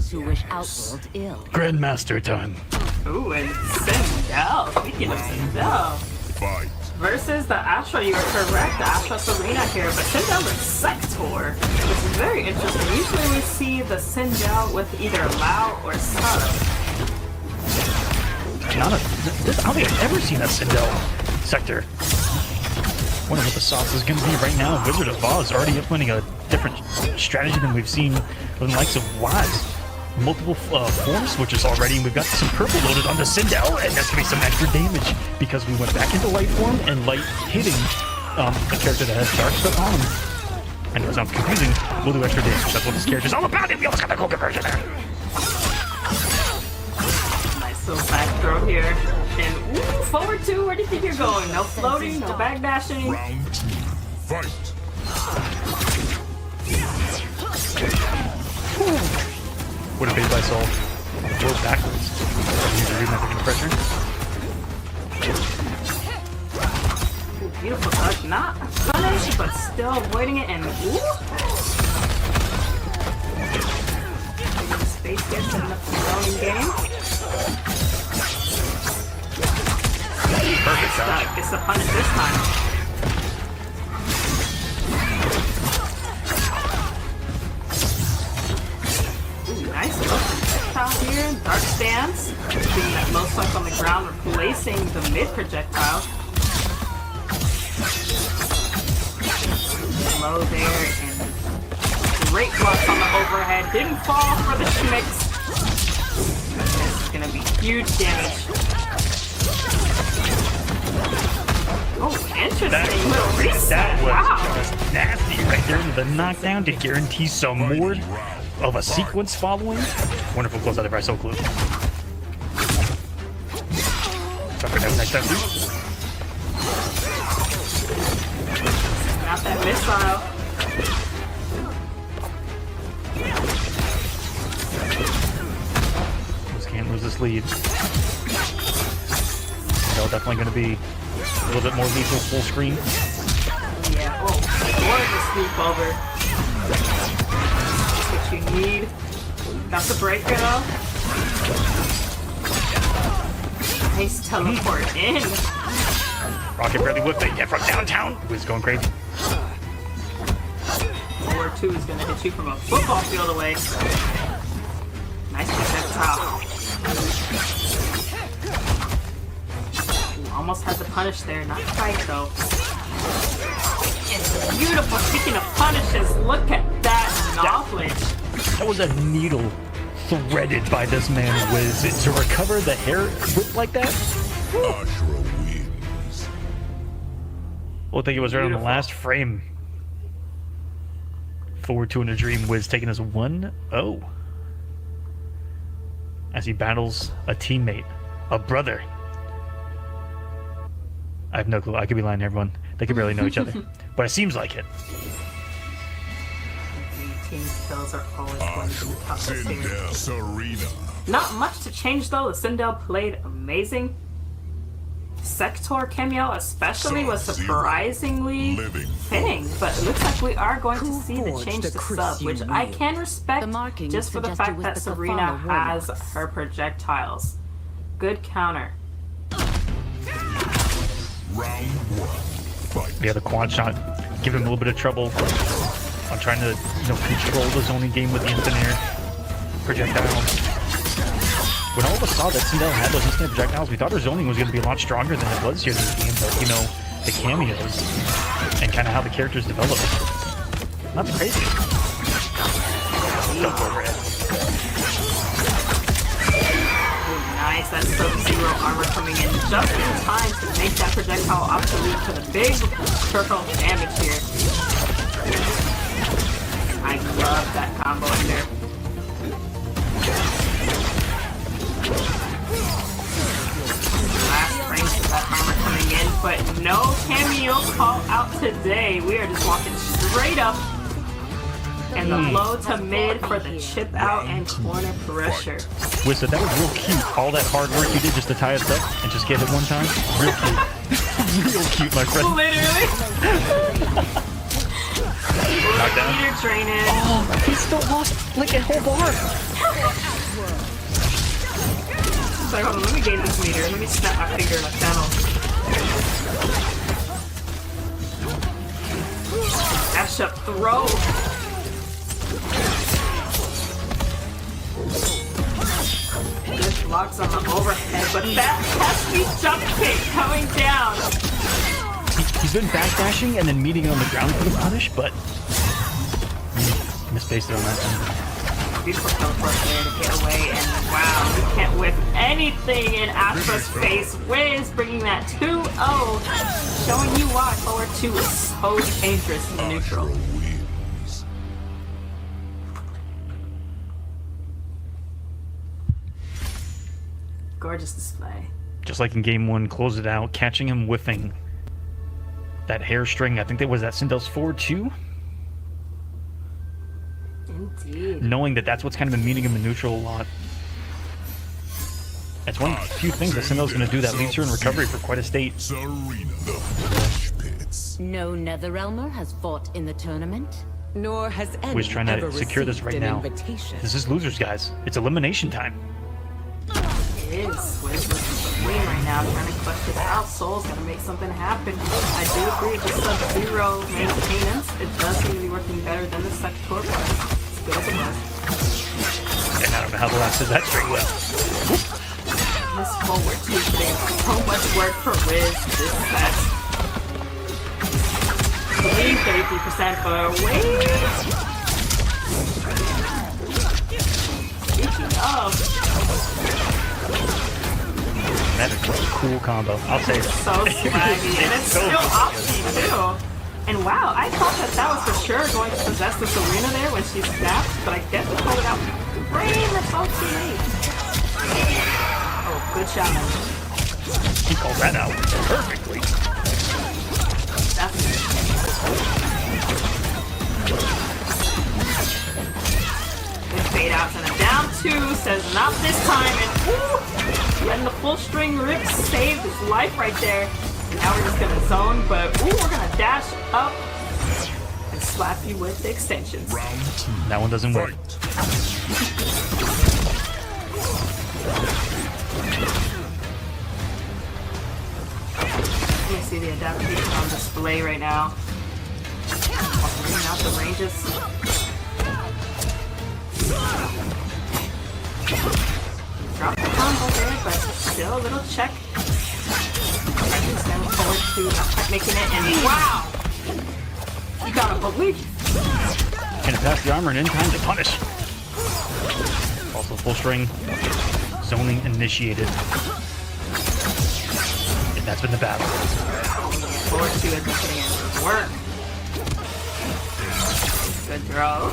those who wish Outworld ill. Grandmaster time. Ooh, and Sindel. Speaking of Sindel. Fight. Versus the Astra, you are correct. The Astra Arena here, but Sindel is Sector, which is very interesting. Usually we see the Sindel with either Lao or Sub. I don't think I've ever seen a Sindel sector. Wonder what the sauce is going to be right now. Wizard of Oz already implementing a different strategy than we've seen with the likes of Waz. Multiple form switches already, and we've got some purple loaded onto Sindel, and that's going to be some extra damage because we went back into light form and light hitting a character that has dark stuff on him. I know it sounds confusing. We'll do extra damage. That's what this character's all about, and we almost got the cool conversion there. Nice little back throw here. And ooh, forward two, where do you think you're going? No floating, no back dashing. Round 2. Fight. Would have paid by soul. Go backwards. Pressure. Ooh, beautiful touch. Not punished, but still avoiding it. And ooh. Space gets in the zoning game. Perfect touch. Gets the punish this time. Nice little projectile here. Dark stance. Getting that low stuck on the ground, replacing the mid projectile. Low there, and great blocks on the overhead. Didn't fall for the schmicks. This is gonna be huge damage. Oh, interesting. Little reset. That was wow. just nasty right there with the knockdown to guarantee some more of a sequence following. Wonderful close out of our soul clue. Sucker down next time. Not that missile. Just can't lose this lead. They're definitely going to be a little bit more lethal full screen. Yeah, oh, gorgeous sweep over. That's what you need. Got the breaker though. Nice teleport in. Rocket barely whipped it yet from downtown. Wiz going crazy. Forward 2 is going to hit you from a football field away. Nice projectile. Ooh, almost had the punish there. Not quite though. It's beautiful. Speaking of punishes, look at that knowledge. That was a needle threaded by this man, Wiz. To recover the hair whip like that? Ashra wins. Well, I think it was right on the last frame. Forward 2 in a dream, Wiz taking us 1-0. As he battles a teammate, a brother. I have no clue. I could be lying to everyone. They could barely know each other. But it seems like it. Team skills are always going to be tough. Sindel Cyrax. Not much to change though. The Sindel played amazing. Sector cameo especially was surprisingly fitting, but it looks like we are going to see the change to sub, which I can respect just for the fact that Serena has her projectiles. Good counter. Round 1. Fight. Yeah, the quad shot giving him a little bit of trouble on trying to, control the zoning game with the instant air projectiles. When all of us saw that Sindel had those instant projectiles, we thought her zoning was going to be a lot stronger than it was here in this game, but, the cameos and kind of how the characters develop. Not the craziest. Don't go overhead. Nice, that Sub-Zero armor coming in just in time to make that projectile obsolete for the big circle damage here. I love that combo in there. Last frames of that armor coming in, but no cameo call out today. We are just walking straight up. And the low to mid for the chip out and corner pressure. Wiz, that was real cute. All that hard work you did just to tie us up and just get it one time. Real cute. Real cute, my friend. Literally. Knocked down. Meter draining. Oh, he still lost like a whole bar. Sorry, hold on, let me gain this meter. Let me snap my finger in the channel. Dash up, throw. Good blocks on the overhead, but that pesky jump kick coming down. He's been backdashing and then meeting on the ground for the punish, but misspaced it on that one. Beautiful teleport there to get away, and wow, he can't whip anything in Astra's face. Wiz bringing that 2-0, showing you why forward 2 is so dangerous in neutral. Ashra wins. Gorgeous display. Just like in game 1, close it out, catching him whiffing that hair string. I think that was that Sindel's forward 2. Indeed. Knowing that that's what's kind of been meeting him in neutral a lot. That's one of the few things that Sindel's going to do that leaves her in recovery for quite a state. Serena, the flesh pits. No Netherrealmer has fought in the tournament. Nor has any Wiz trying ever to secure this right received an now. invitation. This is losers, guys. It's elimination time. It is. Wiz looking for Queen right now, trying to clutch this out. Soul's gonna make something happen. I do agree with the sub-zero maintenance. It does seem to be working better than the Sector, but it's good as it was. And I don't know how the last of that string well. This forward 2 thing, so much work for Wiz this set. I believe 33% for Wiz. Speaking of, That is a cool combo. I'll say that. so swaggy, and it's so still option too. And wow, I thought that that was for sure going to possess the Serena there when she snapped, but I guess we pulled it out. Brain, that's all too late. Oh, good shot. He called that out perfectly. Definitely. Good fade out and a down 2, says not this time, and ooh, letting the full string rip saved his life right there. And now we're just gonna zone, but ooh, we're gonna dash up and slap you with the extensions. Round 2. That one doesn't work. You see the adaptation on display right now. Also bringing out the ranges. Drop the combo there, but still a little check. Stand forward to not quite making it, and wow! You gotta believe. Can it pass the armor and in time to punish? Also full string. Zoning initiated. And that's been the battle. Forward 2 is putting in work. Good throw.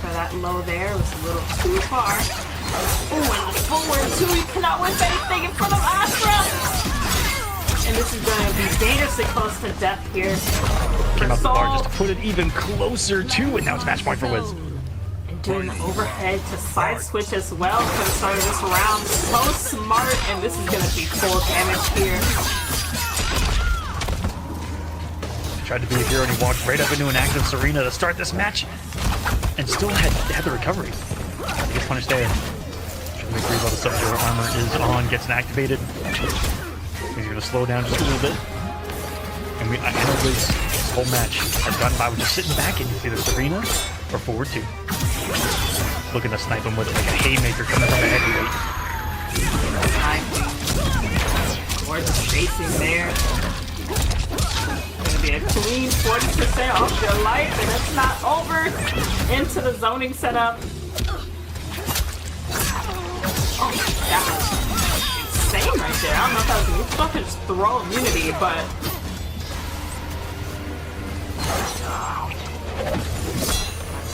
For that low there was a little too far. Ooh, and the forward 2, you cannot win anything in front of Astra! And this is going to be dangerously close to death here. Came For up the bar Soul. just to put it even closer to, and now it's match point for Wiz. And doing the overhead to side switch as well for the start of this round. So smart, and this is going to be full damage here. Tried to be a hero and he walked right up into an active Serena to start this match. And still had the recovery. He gets punished there. Should we agree about the sub-zero armor is on, gets activated. He's going to slow down just a little bit. And I know this whole match has gotten by with just sitting back and either Serena or forward 2. Looking to snipe him with like a haymaker coming from the heavyweight. Towards the spacing there. Gonna be a clean 40% off your life, and it's not over. Into the zoning setup. Oh, that was insane right there. I don't know if that was a fucking throw immunity, but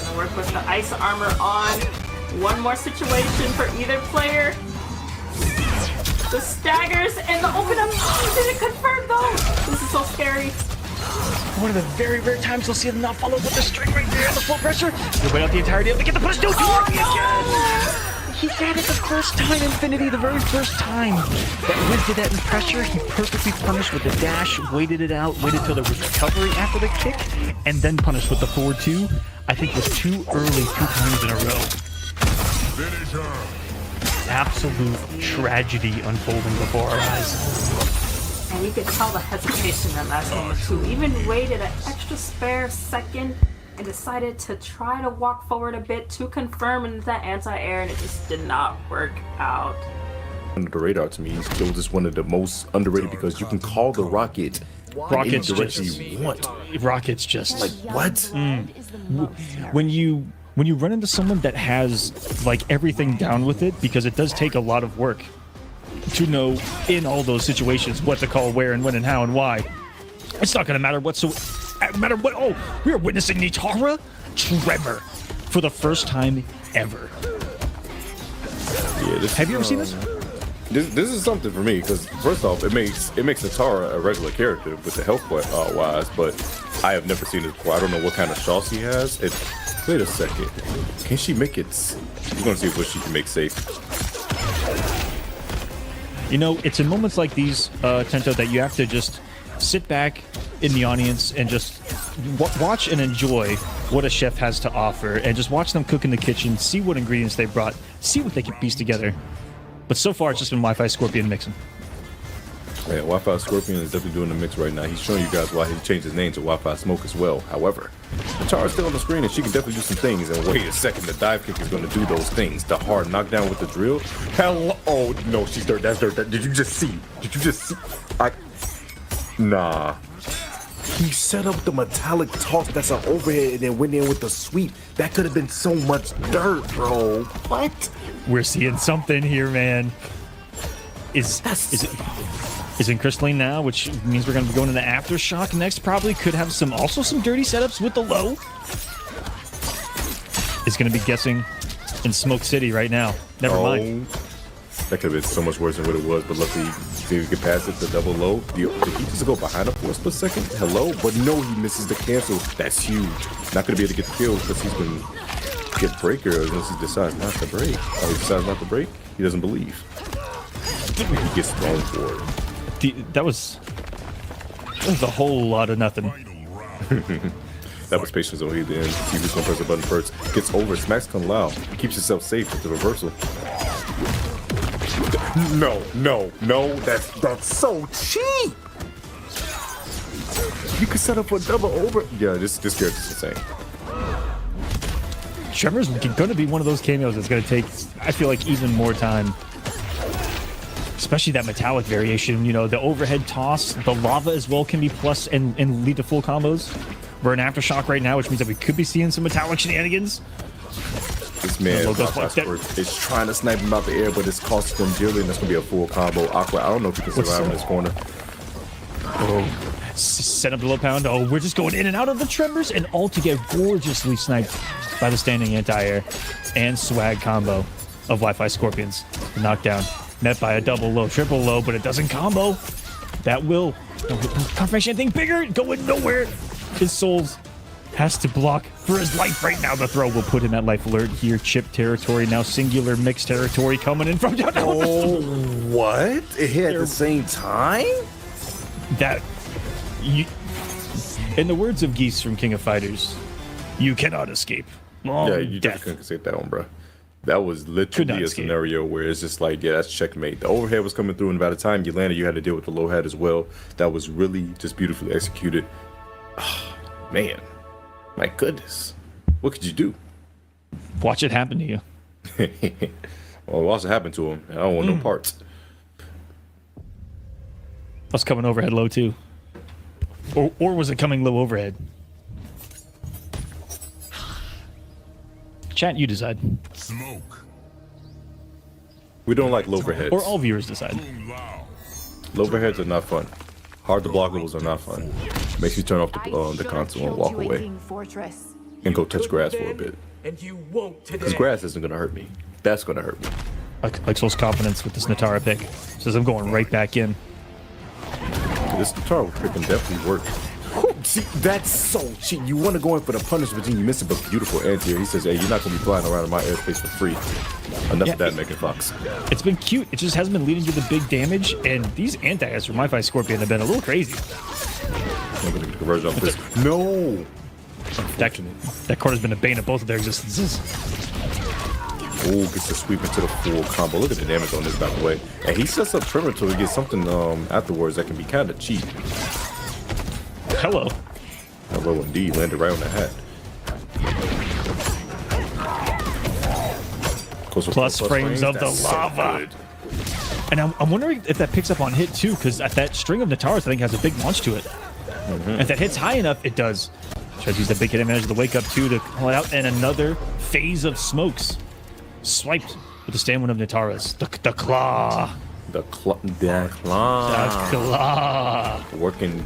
gonna work with the ice armor on. One more situation for either player. The staggers and the open up. Oh, did it confirm though? This is so scary. One of the very rare times you'll see him not follow with the string right there, the full pressure. He'll wait out the entirety of it, get the push, don't do it again! He got it the first time, Infinity, the very first time. That Wiz did that in pressure. He perfectly punished with the dash, waited it out, waited till there was recovery after the kick, and then punished with the forward 2. I think was too early 2 times in a row. Finish her. Absolute tragedy unfolding before our eyes. And you could tell the hesitation in that last moment too. Even waited an extra spare second and decided to try to walk forward a bit to confirm into that anti-air, and it just did not work out. Under the radar to me, he's still just one of the most underrated because you can call the rocket Rocket's any direction just you want. Rocket's just Like what? when you run into someone that has like everything down with it, because it does take a lot of work to know in all those situations what to call, where and when and how and why. It's not going to matter matter what. Oh, we are witnessing Nitara tremor for the first time ever. Yeah, Have you ever seen this? This is something for me because first off, it makes Natara a regular character with the health wise, but I have never seen it before. I don't know what kind of shots he has. Wait a second, can she make it? We're gonna see what she can make safe. You know, it's in moments like these, Tento, that you have to just sit back in the audience and just watch and enjoy what a chef has to offer, and just watch them cook in the kitchen, see what ingredients they brought, see what they can piece together. But so far, it's just been Wi-Fi Scorpion mixing. Yeah, Wi-Fi Scorpion is definitely doing the mix right now. He's showing you guys why he changed his name to Wi-Fi Smoke as well. However, Natara's still on the screen and she can definitely do some things. And wait a second, the dive kick is going to do those things. The hard knockdown with the drill. Hell, oh no, she's dirt. That's dirt. Did you just see? Did you just see? Nah. He set up the metallic toss that's an overhead and then went in with the sweep. That could have been so much dirt, bro. What? We're seeing something here, man. Is in Crystalline now, which means we're going to be going into Aftershock next. Probably could have some dirty setups with the low. Is going to be guessing in Smoke City right now. Never mind. That could have been so much worse than what it was, but luckily he get past it, the double low. Did he just go behind up for a split second? Hello? But no, he misses the cancel. That's huge. Not going to be able to get the kill because he's going to get breaker unless he decides not to break. Oh, he decides not to break? He doesn't believe. He gets thrown for it. That was a whole lot of nothing. That was patience on the end. See who's going to press the button first. Gets over, smacks Kung Lao. Keeps himself safe with the reversal. No, that's so cheap. You could set up a double over. Yeah, this character's insane. Tremor's going to be one of those cameos that's going to take, I feel like, even more time. Especially that metallic variation, you know, the overhead toss, the lava as well can be plus and lead to full combos. We're in Aftershock right now, which means that we could be seeing some metallic shenanigans. This man is trying to snipe him out the air, but it's costing him dearly, and that's going to be a full combo. Aqua, I don't know if he can survive in this corner. Oh, set up the low pound. Oh, we're just going in and out of the tremors, and all to get gorgeously sniped by the standing anti-air and swag combo of Wi-Fi Scorpions. The knockdown met by a double low, triple low, but it doesn't combo. That will confirmation anything bigger, going nowhere. His souls has to block for his life right now. The throw will put him at life alert here. Chip territory, now singular mixed territory coming in from down. Oh, what? It hit at the same time? In the words of Geese from King of Fighters, you cannot escape. Yeah, you just couldn't say that one, bro. That was literally a scenario where it's just like, yeah, that's checkmate. The overhead was coming through, and by the time you landed, you had to deal with the low head as well. That was really just beautifully executed. Oh, man, my goodness. What could you do? Watch it happen to you. Well, watch it happen to him. I don't want no parts. Was coming overhead low too. Or was it coming low overhead? Chat, you decide. Smoke. We don't like low overheads. Or all viewers decide. Low overheads are not fun. Hard to blockables are not fun. Makes you turn off the console and walk away. And go touch grass for a bit. Because grass isn't going to hurt me. That's going to hurt me. Like Soul's confidence with this Natara pick. Says I'm going right back in. This Natara pick can definitely work. See, that's so cheap. You want to go in for the punish, but then you miss it. But beautiful anti-air. He says, "Hey, you're not gonna be flying around in my airspace for free." Enough of that, Megan Fox. It's been cute. It just hasn't been leading to the big damage, and these anti-airs from Wifi Scorpion have been a little crazy. I'm gonna get the conversion off this. No. That card has been a bane of both of their existences. Oh, gets the sweep into the full combo. Look at the damage on this, by the way. And he sets up Tremor to get something afterwards that can be kind of cheap. Hello. Hello, indeed. Landed right on the hat. Plus frames of the lava. Good. And I'm wondering if that picks up on hit too, because that string of Nataras I think has a big launch to it. If that hits high enough, it does. Tries to use the big hit advantage of the wake up too to call it out, and another phase of smokes. Swiped with the stamina of Nataras. The claw. The claw. The claw. Working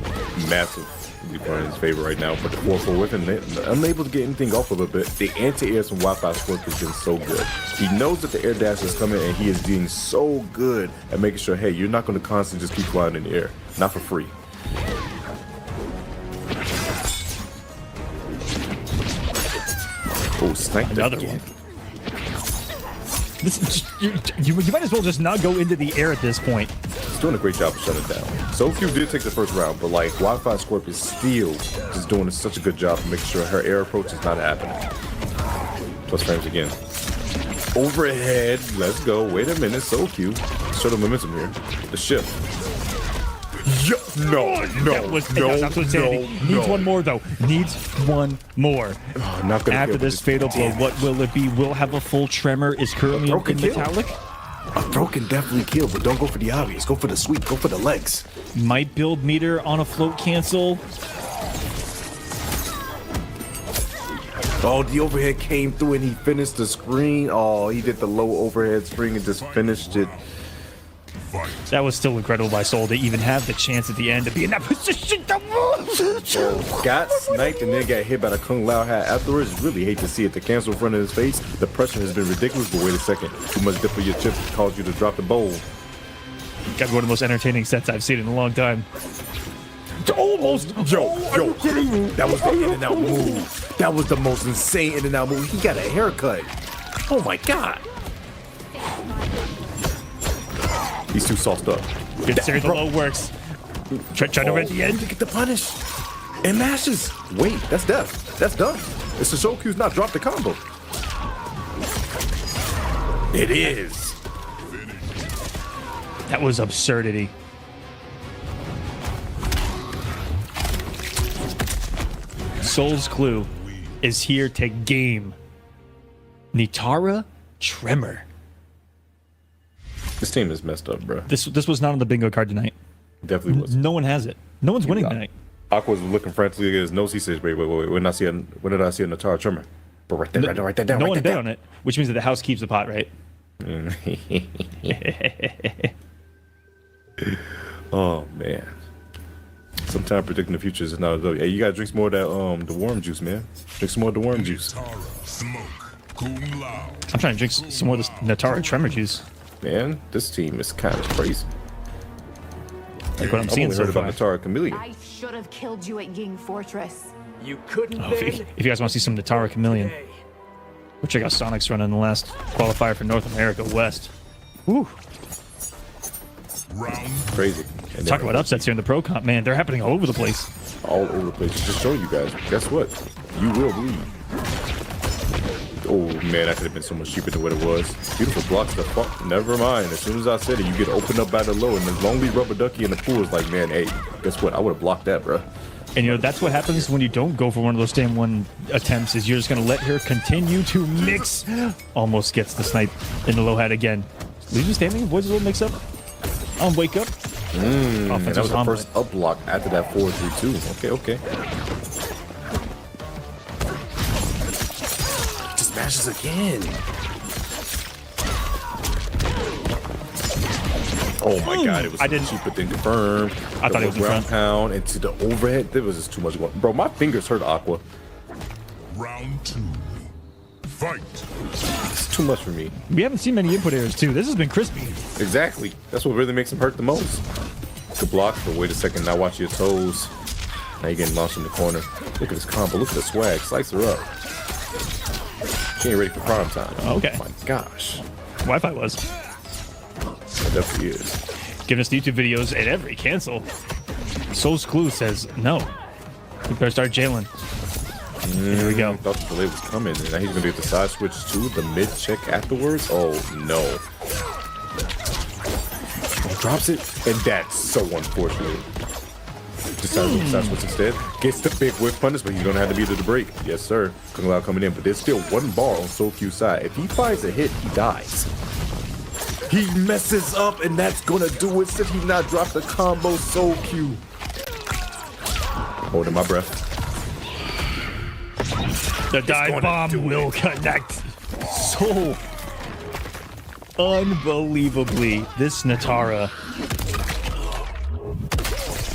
massive in his favor right now, but the 4-4 with him, unable to get anything off of a bit. The anti-airs from Wi-Fi Scorpion has been so good. He knows that the air dash is coming, and he is doing so good at making sure, hey, you're not going to constantly just keep flying in the air. Not for free. Oh, sniped Another again. one. You might as well just not go into the air at this point. He's doing a great job of shutting it down. SoQ did take the first round, but like Wi-Fi Scorpion still is doing such a good job of making sure her air approach is not happening. Plus frames again. Overhead. Let's go. Wait a minute. SoQ. Show the momentum here. The shift. No. Needs one more though. Needs one more. Not gonna After this fatal blow, what will it be? Will have a full tremor. Is currently in metallic. A broken definitely kill, but don't go for the obvious. Go for the sweep. Go for the legs. Might build meter on a float cancel. Oh, the overhead came through and he finished the screen. Oh, he did the low overhead spring and just finished it. That was still incredible by Soul to even have the chance at the end to be in that position. Got sniped and then got hit by the Kung Lao hat afterwards. Really hate to see it. The cancel in front of his face. The pressure has been ridiculous, but wait a second. Too much dip for your chip caused you to drop the bowl. Got one of the most entertaining sets I've seen in a long time. Almost. Yo. That was the in and out move. That was the most insane in and out move. He got a haircut. Oh my God. He's too sauced up. Good series of low works. Try to run at the end. To get the punish. And mashes. Wait, that's death. That's done. It's the SoQ's not dropped the combo. It is. That was absurdity. Soul's Clue is here to game Nitara Tremor. This team is messed up, bro. This was not on the bingo card tonight. Definitely was. No one has it. No one's winning tonight. Aqua's looking frantically at his nose. He says, wait. When did I see a Nitara Tremor? But write that down. No one bet on it, which means that the house keeps the pot, right? Oh, man. Sometimes predicting the future is not a good. Hey, you gotta drink some more of that the worm juice, man. Drink some more of the worm juice. I'm trying to drink some more of this Nitara Tremor juice. Man, this team is kind of crazy. Like what I'm seeing only so heard far. about Nitara Chameleon. I should have killed you at Ying Fortress. You couldn't If you guys want to see some Nitara Chameleon, go check out Sonic's run in the last qualifier for North America West. Woo. Crazy. And Talk then- about upsets here in the Pro Comp, man. They're happening all over the place. all over the place. Just to show you guys, guess what? You will bleed. Oh man, that could have been so much cheaper than what it was. Beautiful blocks the fuck. Never mind. As soon as I said it, you get opened up by the low, and as long as Rubber Ducky in the pool is like, man, hey, guess what? I would have blocked that, bro. And you know, that's what happens when you don't go for one of those stand one attempts, is you're just gonna let her continue to mix. Almost gets the snipe in the low hat again. Legion standing, avoids a little mix up. Wake up. And that was the first up block after that 4-3-2. Okay. Just smashes again. Oh my god, it was cheaper than confirmed. I thought it was ground pound into the overhead. There was just too much going. Bro, my fingers hurt Aqua. Round 2. Fight. It's too much for me. We haven't seen many input errors too. This has been crispy. Exactly. That's what really makes him hurt the most. Good block, but wait a second. Now watch your toes. Now you're getting launched in the corner. Look at this combo. Look at the swag. Slice her up. She ain't ready for prime time. Okay. Oh my gosh. Wi-Fi was. It definitely is. Giving us the YouTube videos and every cancel. Soul's Clue says no. We better start jailing. Here we go. Thought the delay was coming, and now he's gonna get the side switch to the mid check afterwards. Oh no! He drops it, and that's so unfortunate. Decides to side switch instead. Gets the big whiff punish, but he's gonna have to beat it to break. Yes, sir. Kung Lao coming in, but there's still one bar on Soul Q's side. If he finds a hit, he dies. He messes up, and that's gonna do it. Since he's not dropped the combo, Soul Q. Holding my breath. The dive bomb will connect. So unbelievably, this Natara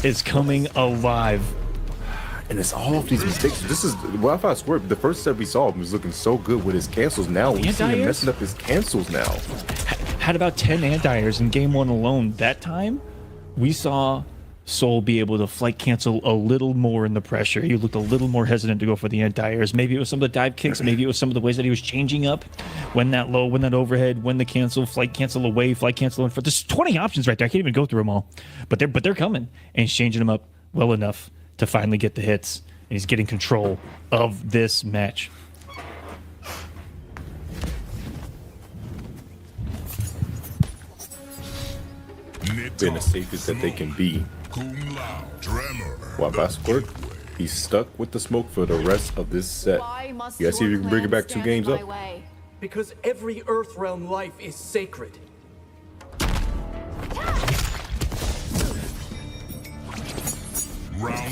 is coming alive. And it's all of these mistakes. This is Wi-Fi Scorpion. The first set we saw him was looking so good with his cancels. Now we see him messing up his cancels now. Had about 10 anti-airs in game 1 alone. That time, we saw Soul be able to flight cancel a little more in the pressure. He looked a little more hesitant to go for the anti-airs. Maybe it was some of the dive kicks. Maybe it was some of the ways that he was changing up. When that low, when that overhead, when the cancel, flight cancel away, flight cancel in front. There's 20 options right there. I can't even go through them all. But they're coming. And he's changing them up well enough to finally get the hits. And he's getting control of this match. Been as safe as that they can be. Wi-Fi Squirt, he's stuck with the smoke for the rest of this set. You guys see if you can bring it back 2 games up. Because every Earthrealm life is sacred. Round 1,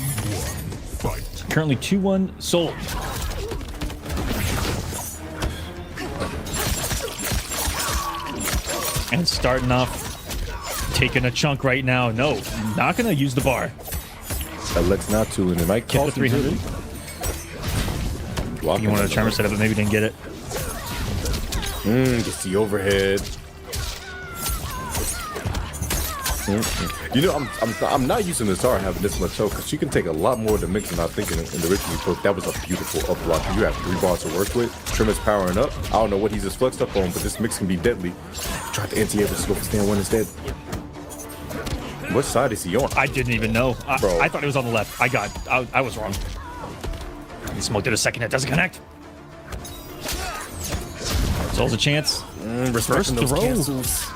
fight. Currently 2-1 Soul. And starting off, taking a chunk right now. No, not gonna use the bar. Let's not to, and it might Get the cost him 300. You wanted a charmer setup, but maybe didn't get it. Gets the overhead. You know, I'm not using this Natara having this much choke because she can take a lot more of the mix than I was thinking in the original poke. That was a beautiful up block. You have 3 bars to work with. Trim is powering up. I don't know what he's just flexed up on, but this mix can be deadly. Tried to anti-air, but go for stand 1 instead. What side is he on? I didn't even know. Bro. I thought it was on the left. I was wrong. He smoked it a second. It doesn't connect. Soul's a chance. First those throw. cancels.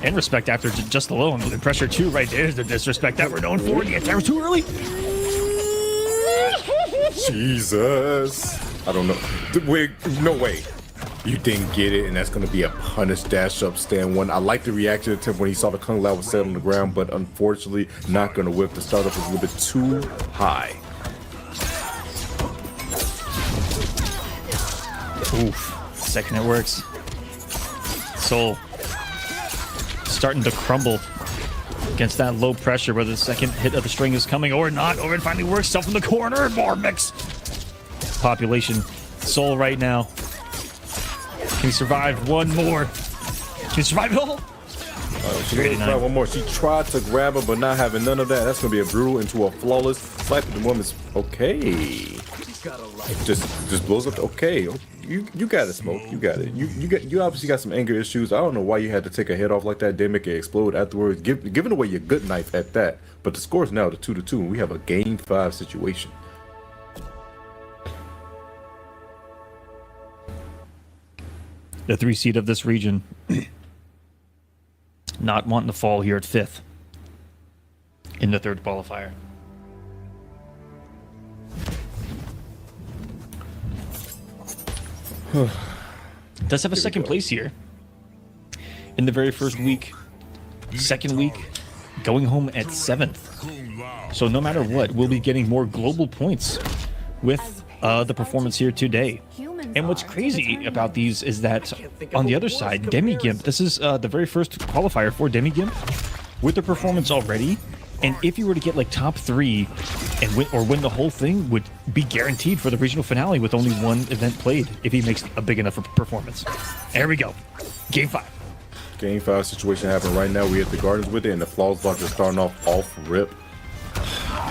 And respect after just the low. And pressure 2 right there is the disrespect that we're known for. The attack was too early. Jesus. I don't know. Wait, no way. You didn't get it, and that's going to be a punish dash up stand 1. I like the reaction attempt when he saw the Kung Lao was set on the ground, but unfortunately not going to whip. The startup was a little bit too high. Oof. Second it works. Soul starting to crumble against that low pressure, whether the second hit of the string is coming or not. Or it finally works. Self in the corner. More mix. Population. Soul right now. Can he survive one more? Can he survive it all? She didn't try one more. She tried to grab her, but not having none of that. That's going to be a brutal into a flawless swipe at the woman's. Okay. Just blows up. Okay. You got it, Smoke. You got it. You obviously got some anger issues. I don't know why you had to take a head off like that. Then make it explode afterwards. Giving away your good knife at that. But the score is now the 2-2, and we have a game 5 situation. The 3 seed of this region not wanting to fall here at 5th in the 3rd qualifier. Does have a second place here in the very first week. Second week, going home at 7th. So no matter what, we'll be getting more global points with the performance here today. And what's crazy about these is that on the other side, Demigimp, this is the very first qualifier for Demigimp with the performance already. And if you were to get like top 3 and win the whole thing, would be guaranteed for the regional finale with only 1 event played if he makes a big enough performance. There we go. Game 5. Game 5 situation happening right now. We at the Gardens with it, and the Flaws block is starting off rip.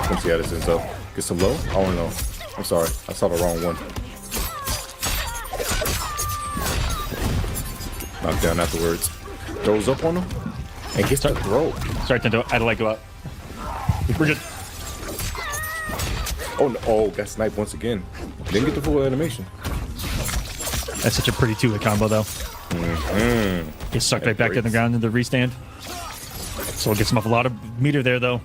Come see how this ends up. Get some low? Oh no. I'm sorry. I saw the wrong one. Knock down afterwards. Throws up on him and gets to throw. Sorry, Tento. I had to let go up. We're good. Oh no. Oh, got sniped once again. Didn't get the full animation. That's such a pretty two-hit combo, though. Gets sucked right back to the ground in the restand. Soul gets him up a lot of meter there, though.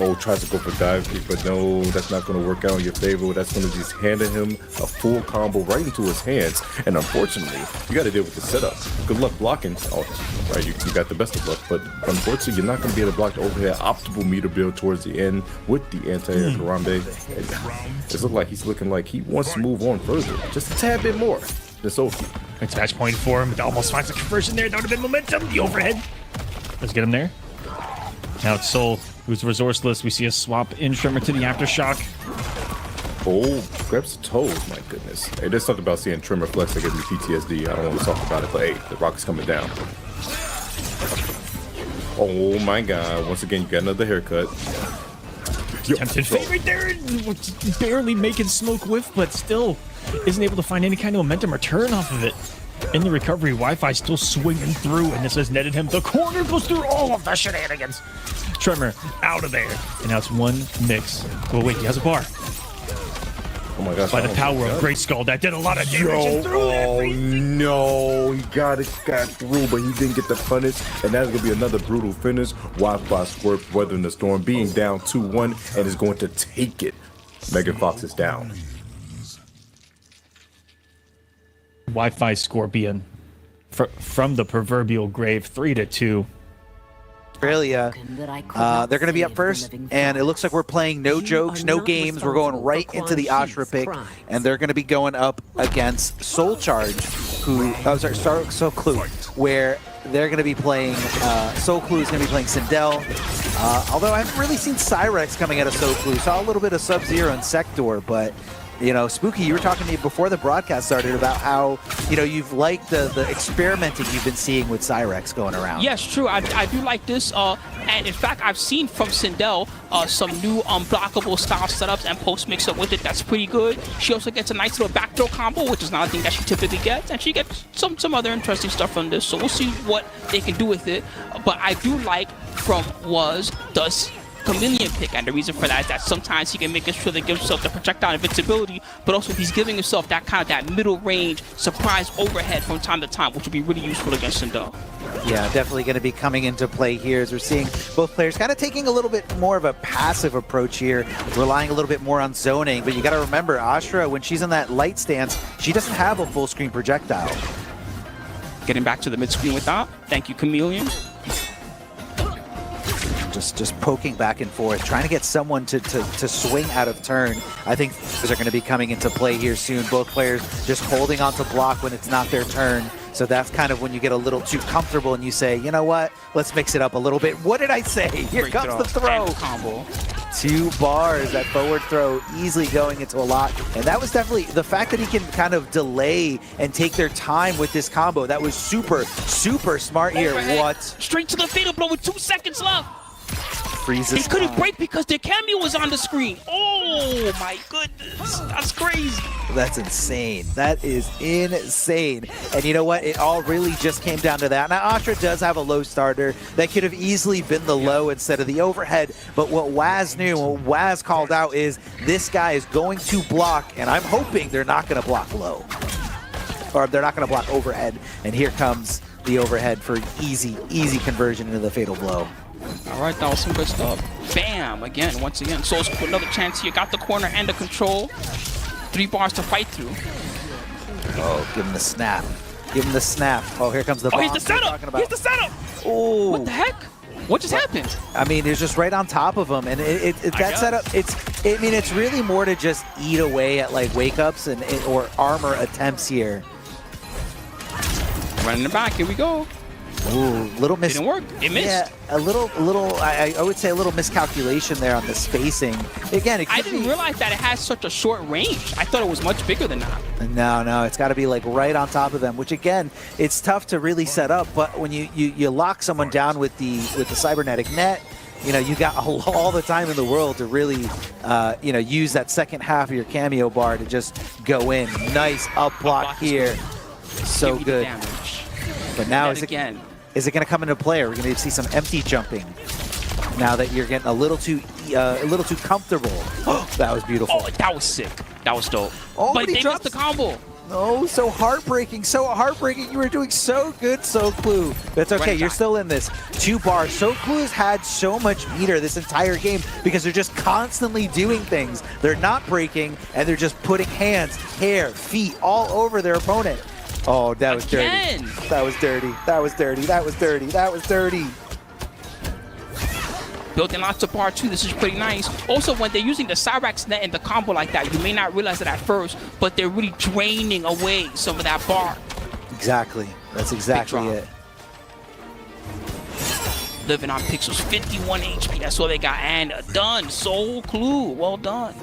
Oh, tries to go for dive kick, but no, that's not going to work out in your favor. That's going to just hand him a full combo right into his hands. And unfortunately, you got to deal with the setup. Good luck blocking. Oh, right, you got the best of luck. But unfortunately, you're not going to be able to block the overhead optimal meter build towards the end with the anti-air Harambe. It looks like he's looking like he wants to move on further, just a tad bit more than Sophie. It's match point for him. It almost finds the conversion there. That would have been momentum. The overhead. Let's get him there. Now it's Soul, who's resourceless. We see a swap in Shrimmer to the Aftershock. Oh, grabs the toes, my goodness. Hey, there's something about seeing Trimmer flex that gives me PTSD. I don't want to talk about it, but hey, the rock is coming down. Oh my god, once again, you got another haircut. Tempted fate right there. Barely making smoke whiff, but still isn't able to find any kind of momentum or turn off of it. In the recovery, Wi-Fi still swinging through, and this has netted him. The corner goes through all of the shenanigans. Tremor out of there, and now it's one mix. Oh wait, he has a bar. Oh my gosh! By the power of Great Skull, that did a lot of damage. Oh no, he got through, but he didn't get the punish, and that's gonna be another brutal finish. Wi-Fi Scorpion weathering the storm, being down 2-1, and is going to take it. Megan Fox is down. Wi-Fi Scorpion from the proverbial grave, 3-2. Australia, they're going to be up first, and it looks like we're playing no jokes, no games. We're going right into the Ashra pick, and they're going to be going up against Soul Charge, Soul Clue, where they're going to be playing, Soul Clue is going to be playing Sindel. Although I haven't really seen Cyrax coming out of Soul Clue. Saw a little bit of Sub-Zero and Sector, but you know, Spooky, you were talking to me before the broadcast started about how, you know, you've liked the experimenting you've been seeing with Cyrax going around. Yes, true. I do like this. And in fact, I've seen from Sindel some new unblockable style setups and post mix up with it. That's pretty good. She also gets a nice little back throw combo, which is not a thing that she typically gets. And she gets some other interesting stuff from this. So we'll see what they can do with it. But I do like from does Chameleon pick, and the reason for that is that sometimes he can make sure that gives himself the projectile invincibility, but also he's giving himself that kind of that middle range surprise overhead from time to time, which will be really useful against Sindel. Yeah, definitely going to be coming into play here as we're seeing both players kind of taking a little bit more of a passive approach here, relying a little bit more on zoning. But you got to remember, Ashra, when she's in that light stance, she doesn't have a full screen projectile. Getting back to the mid screen with that. Thank you, Chameleon. Just poking back and forth, trying to get someone to swing out of turn. I think those are going to be coming into play here soon. Both players just holding on to block when it's not their turn. So that's kind of when you get a little too comfortable and you say, you know what, let's mix it up a little bit. What did I say? Here comes the throw. Combo. 2 bars, that forward throw easily going into a lot. And that was definitely the fact that he can kind of delay and take their time with this combo. That was super, super smart here. Overhead. What? Straight to the fatal blow with 2 seconds left. Freezes. He couldn't break because their cameo was on the screen. Oh my goodness, that's crazy. That's insane. That is insane. And you know what? It all really just came down to that. Now, Ashra does have a low starter. That could have easily been the low instead of the overhead. But what Waz knew, what Waz called out is this guy is going to block, and I'm hoping they're not going to block low. Or they're not going to block overhead. And here comes the overhead for easy, easy conversion into the fatal blow. All right, that was some good stuff. Bam! Again, once again. Soul's put another chance here. Got the corner and the control. 3 bars to fight through. Oh, give him the snap. Give him the snap. Oh, here comes the bomb. Oh, here's the setup! Here's the setup! Oh. What the heck? What just happened? I mean, it's just right on top of him, and that setup. It's really more to just eat away at like wake ups or armor attempts here. Running it back. Here we go. Ooh, little miss. Didn't work. It missed. Yeah, a little. I would say a little miscalculation there on the spacing. Again, I didn't realize that it has such a short range. I thought it was much bigger than that. No, it's got to be like right on top of them. Which again, it's tough to really set up. But when you lock someone down with the cybernetic net, you know, you got all the time in the world to really, you know, use that second half of your cameo bar to just go in. Nice up block here. So good. But now is it going to come into play? Are we going to see some empty jumping now that you're getting a little too comfortable? Oh, that was beautiful. Oh, that was sick. That was dope. Oh, but they drops missed the combo. Oh, so heartbreaking, so heartbreaking. You were doing so good, SoClu. That's okay, you're still in this. 2 bars. SoClu has had so much meter this entire game because they're just constantly doing things. They're not breaking, and they're just putting hands, hair, feet all over their opponent. Oh, that was dirty. That was dirty. That was dirty. That was dirty. That was dirty. Building lots of bar too. This is pretty nice. Also, when they're using the Cyrax net in the combo like that, you may not realize it at first, but they're really draining away some of that bar. Exactly. That's exactly it. Living on pixels, 51 HP. That's all they got. And done. SoClu. Well done.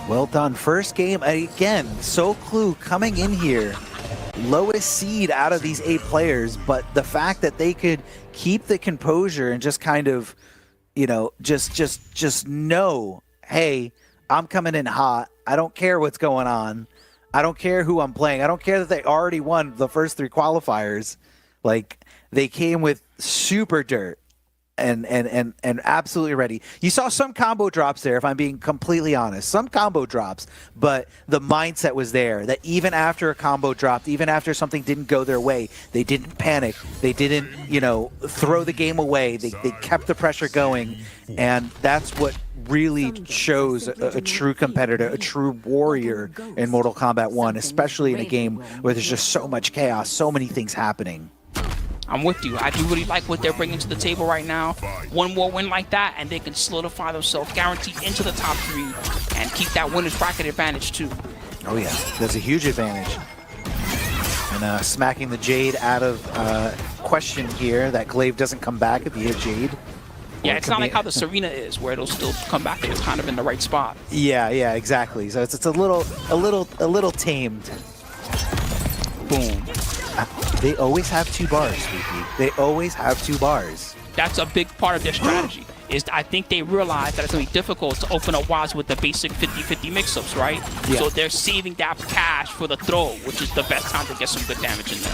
Well done. First game again. SoClu coming in here. Lowest seed out of these 8 players, but the fact that they could keep the composure and just kind of, you know, just know, hey, I'm coming in hot. I don't care what's going on. I don't care who I'm playing. I don't care that they already won the first 3 qualifiers. Like, they came with super dirt and absolutely ready. You saw some combo drops there, if I'm being completely honest. Some combo drops, but the mindset was there that even after a combo dropped, even after something didn't go their way, they didn't panic. They didn't, you know, throw the game away. They kept the pressure going, and that's what really shows a true competitor, a true warrior in Mortal Kombat 1, especially in a game where there's just so much chaos, so many things happening. I'm with you. I do really like what they're bringing to the table right now. One more win like that, and they can solidify themselves guaranteed into the top 3 and keep that winner's bracket advantage too. Oh yeah, that's a huge advantage. And smacking the Jade out of question here, that glaive doesn't come back if you hit Jade. Yeah, it's not like how the Serena is, where it'll still come back and it's kind of in the right spot. Yeah, exactly. So it's a little tamed. Boom. They always have 2 bars, Sweetie. They always have 2 bars. That's a big part of their strategy. Is I think they realize that it's going to be difficult to open up WAS with the basic 50-50 mix-ups, right? Yeah. So they're saving that cash for the throw, which is the best time to get some good damage in there.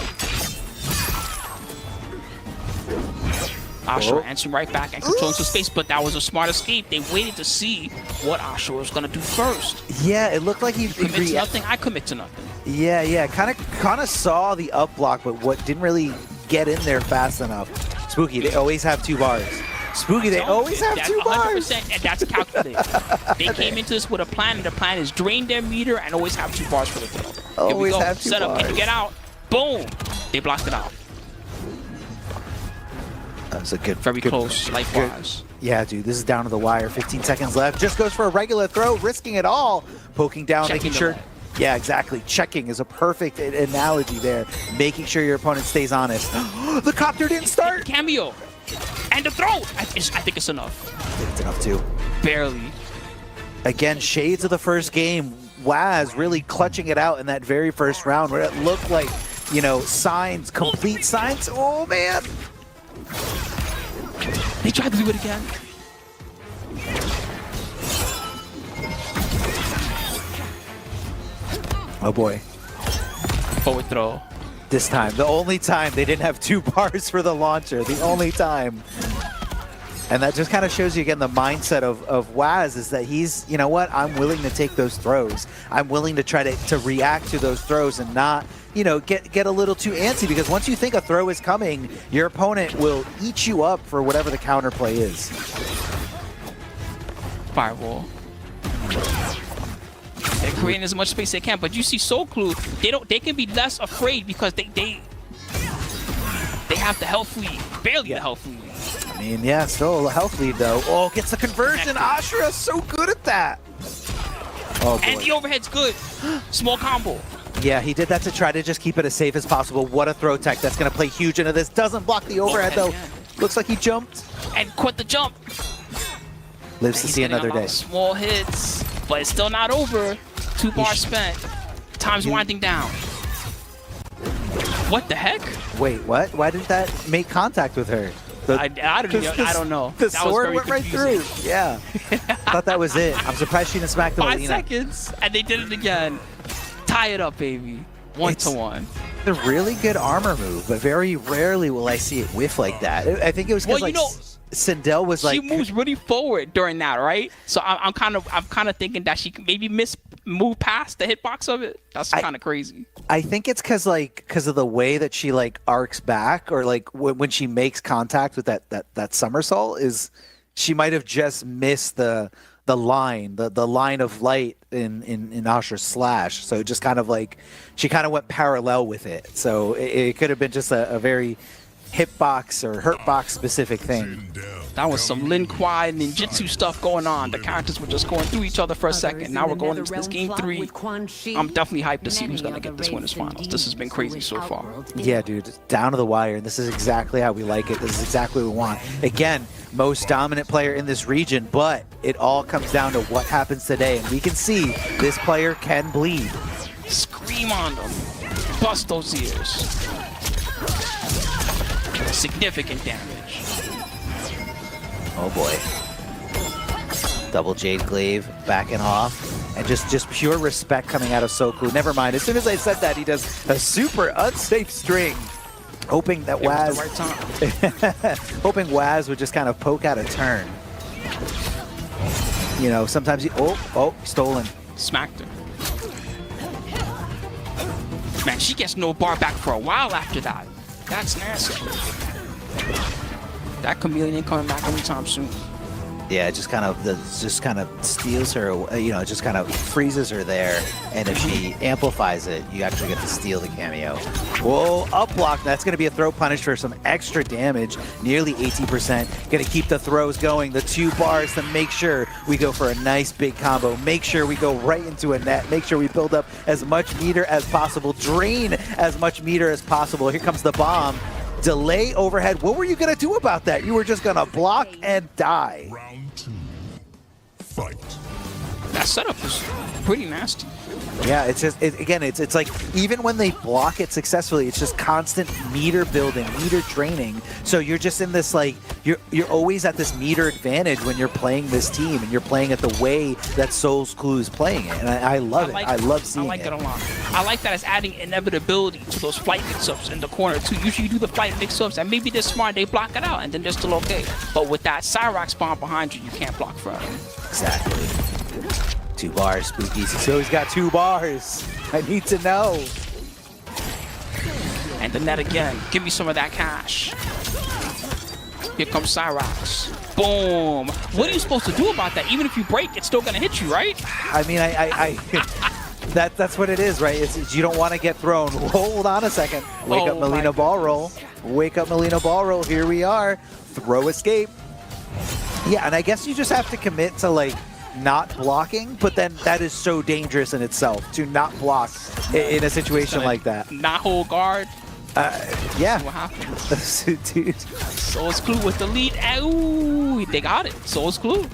Ashura answering right back and controlling some space, but that was a smart escape. They waited to see what Ashura was going to do first. Yeah, it looked like he commit to nothing. I commit to nothing. Yeah, kind of saw the up block, but what didn't really get in there fast enough. Spooky, they always have 2 bars. Spooky, they always have 2 bars. 100%, and that's calculated. They came into this with a plan, and the plan is drain their meter and always have 2 bars for the throw. Always Here we go. have 2 Set up. bars. Can you get out? Boom. They blocked it out. That was a good, very close, life-wise. Yeah, dude, this is down to the wire. 15 seconds left. Just goes for a regular throw, risking it all. Poking down, making sure. Yeah, exactly. Checking is a perfect analogy there. Making sure your opponent stays honest. The copter didn't start. Cameo. And the throw. I think it's enough. I think it's enough, too. Barely. Again, shades of the first game. Waz really clutching it out in that very first round where it looked like, you know, signs, complete signs. Oh, man. They tried to do it again. Oh boy. Forward throw. This time, the only time they didn't have 2 bars for the launcher. The only time. And that just kind of shows you again the mindset of Waz is that he's, you know what, I'm willing to take those throws. I'm willing to try to react to those throws and not, you know, get a little too antsy, because once you think a throw is coming, your opponent will eat you up for whatever the counterplay is. Firewall. They're creating as much space as they can, but you see SoClu, they can be less afraid because they have the health lead, barely the health lead. I mean, yeah, still a health lead though. Oh, gets the conversion. Ashura is so good at that. Oh boy. And the overhead's good. Small combo. Yeah, he did that to try to just keep it as safe as possible. What a throw tech. That's going to play huge into this. Doesn't block the overhead though. Yeah. Looks like he jumped. And caught the jump. Lives to see another day. Small hits, but it's still not over. 2 bars spent. Time's winding down. What the heck? Wait, what? Why didn't that make contact with her? I don't know. The That was sword very went right confusing. through. Yeah. Thought that was it. I'm surprised she didn't smack the 5 Molina. seconds, and they did it again. Tie it up, baby. 1-1. It's a really good armor move, but very rarely will I see it whiff like that. I think it was because Sindel was like, she moves really forward during that, right? So I'm kind of thinking that she could maybe move past the hitbox of it. That's kind of crazy. I think it's because of the way that she like arcs back, or like when she makes contact with that somersault, is she might have just missed the line of light in Asher's slash. So just kind of like she kind of went parallel with it. So it could have been just a very hitbox or hurtbox specific thing. That was some Lin Kuai ninjutsu stuff going on. The characters were just going through each other for a second. Now we're going into this game 3. I'm definitely hyped to see who's going to get this winners finals. This has been crazy so far. Yeah, dude, down to the wire. This is exactly how we like it. This is exactly what we want. Again, most dominant player in this region, but it all comes down to what happens today. And we can see this player can bleed. Scream on them. Bust those ears. Significant damage. Oh boy. Double Jade Glaive backing off. And just pure respect coming out of Soku. Never mind. As soon as I said that, he does a super unsafe string. Hoping that Waz... hoping Waz would just kind of poke out a turn. You know, sometimes he... Oh, stolen. Smacked her. Man, she gets no bar back for a while after that. That's nasty. That chameleon ain't coming back anytime soon. Yeah, it just kind of steals her, you know, it just kind of freezes her there. And if she amplifies it, you actually get to steal the cameo. Whoa, up block. That's going to be a throw punish for some extra damage, nearly 80%. Going to keep the throws going, the 2 bars to make sure we go for a nice big combo. Make sure we go right into a net. Make sure we build up as much meter as possible, drain as much meter as possible. Here comes the bomb. Delay overhead. What were you going to do about that? You were just going to block and die. Round 2. Fight. That setup is pretty nasty. Yeah, it's just, it's like, even when they block it successfully, it's just constant meter building, meter draining. So you're just in this, like, you're always at this meter advantage when you're playing this team, and you're playing it the way that Soul's Clue is playing it. And I love it. I love seeing it. I like it a lot. I like that it's adding inevitability to those flight mix-ups in the corner, too. Usually you do the flight mix-ups, and maybe they're smart, they block it out, and then they're still okay. But with that Cyrax bomb behind you, you can't block forever. Exactly. 2 bars, Spooky. So he's got 2 bars. I need to know. And the net again. Give me some of that cash. Here comes Cyrax. Boom. What are you supposed to do about that? Even if you break, it's still going to hit you, right? I mean, that's what it is, right? It's you don't want to get thrown. Hold on a second. Wake up, Melina ball roll. Wake up, Melina ball roll. Here we are. Throw escape. Yeah, and I guess you just have to commit to, like, not blocking, but then that is so dangerous in itself to not block in a situation like that. Not hold guard. Yeah. What happened? Dude. Soul's Clue with the lead. Ooh, they got it. Soul's Clue.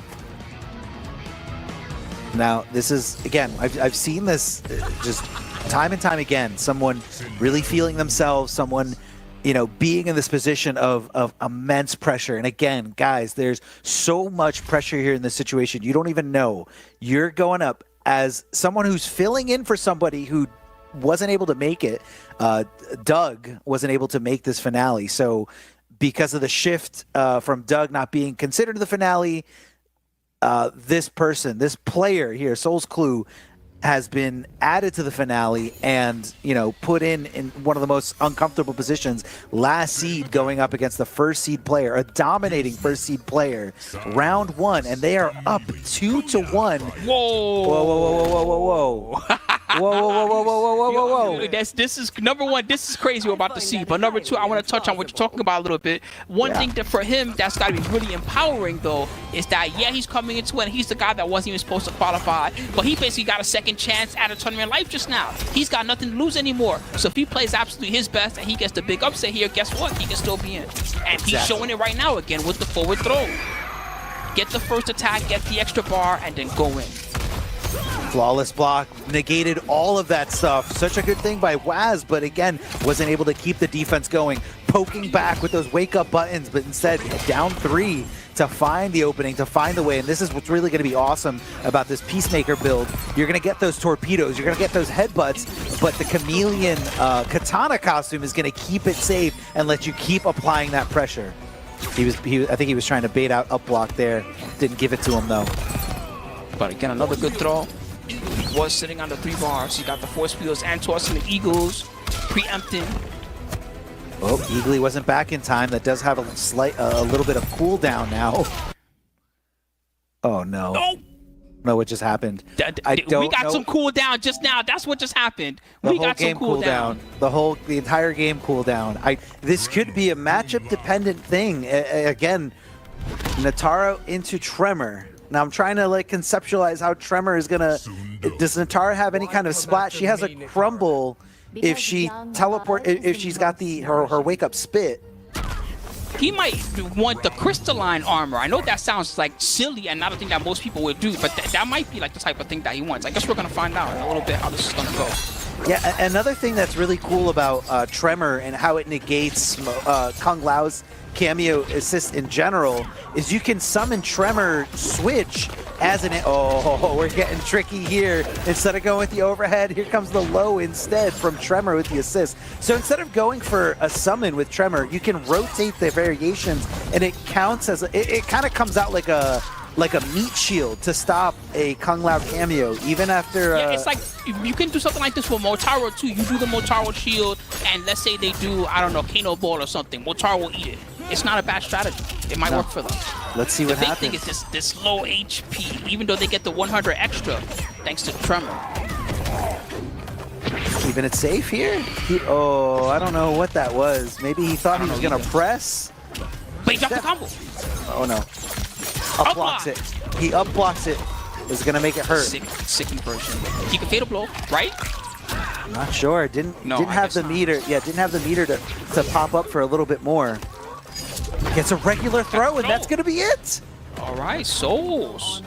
Now, this is, again, I've seen this just time and time again. Someone really feeling themselves, someone, you know, being in this position of immense pressure. And again, guys, there's so much pressure here in this situation. You don't even know. You're going up as someone who's filling in for somebody who wasn't able to make it. Doug wasn't able to make this finale. So because of the shift from Doug not being considered the finale, this player here, Soul's Clue, has been added to the finale and, you know, put in one of the most uncomfortable positions. Last seed going up against the first seed player, a dominating first seed player. Round 1, and they are up 2-1. Whoa! Whoa, whoa, whoa, whoa, whoa, whoa. Whoa, whoa, whoa, whoa, whoa, whoa, whoa, whoa. This is number 1. This is crazy we're about to see. But number 2, I want to touch on what you're talking about a little bit. One thing that for him that's got to be really empowering, though, is that, yeah, he's coming into it, and he's the guy that wasn't even supposed to qualify, but he basically got a second chance at a tournament life just now. He's got nothing to lose anymore. So if he plays absolutely his best and he gets the big upset here, guess what? He can still be in. And he's showing it right now again with the forward throw. Get the first attack, get the extra bar, and then go in. Flawless block, negated all of that stuff. Such a good thing by Waz, but again, wasn't able to keep the defense going. poking back with those wake-up buttons, but instead down 3 to find the opening, to find the way. And this is what's really going to be awesome about this Peacemaker build. You're going to get those torpedoes, you're going to get those headbutts, but the chameleon katana costume is going to keep it safe and let you keep applying that pressure. I think he was trying to bait out up block there. Didn't give it to him though. But again, another good throw. He was sitting on the 3 bars. He got the force fields and tossing the eagles, preempting. Oh, Eagly wasn't back in time. That does have a little bit of cooldown now. Oh no. No! No, what just happened? We got some cooldown just now. That's what just happened. We got some cooldown. The entire game cooldown. This could be a matchup dependent thing. Again, Natara into Tremor. Now I'm trying to like conceptualize how Tremor is gonna. Does Natara have any kind of splat? She has a crumble if she teleport. If she's got her wake up spit. He might want the crystalline armor. I know that sounds like silly and not a thing that most people would do, but that might be like the type of thing that he wants. I guess we're gonna find out in a little bit how this is gonna go. Yeah, another thing that's really cool about Tremor and how it negates Kung Lao's cameo assist in general is you can summon Tremor switch as an... Oh, we're getting tricky here. Instead of going with the overhead, here comes the low instead from Tremor with the assist. So instead of going for a summon with Tremor, you can rotate the variations and it counts as... It kind of comes out like a meat shield to stop a Kung Lao cameo, even after... Yeah, it's like, you can do something like this for Motaro too. You do the Motaro shield, and let's say they do, I don't know, Kano Ball or something. Motaro will eat it. It's not a bad strategy. It might work for them. Let's see what happens. The big thing is this low HP, even though they get the 100 extra, thanks to Tremor. Keeping it safe here? I don't know what that was. Maybe he thought he was going to press? But he dropped the combo. Oh no. Up blocks it. He up blocks it. Is going to make it hurt. Sick inversion. He can fatal blow, right? I'm not sure. Didn't have the meter. Yeah, didn't have the meter to pop up for a little bit more. Gets a regular throw, and that's going to be it. All right, souls.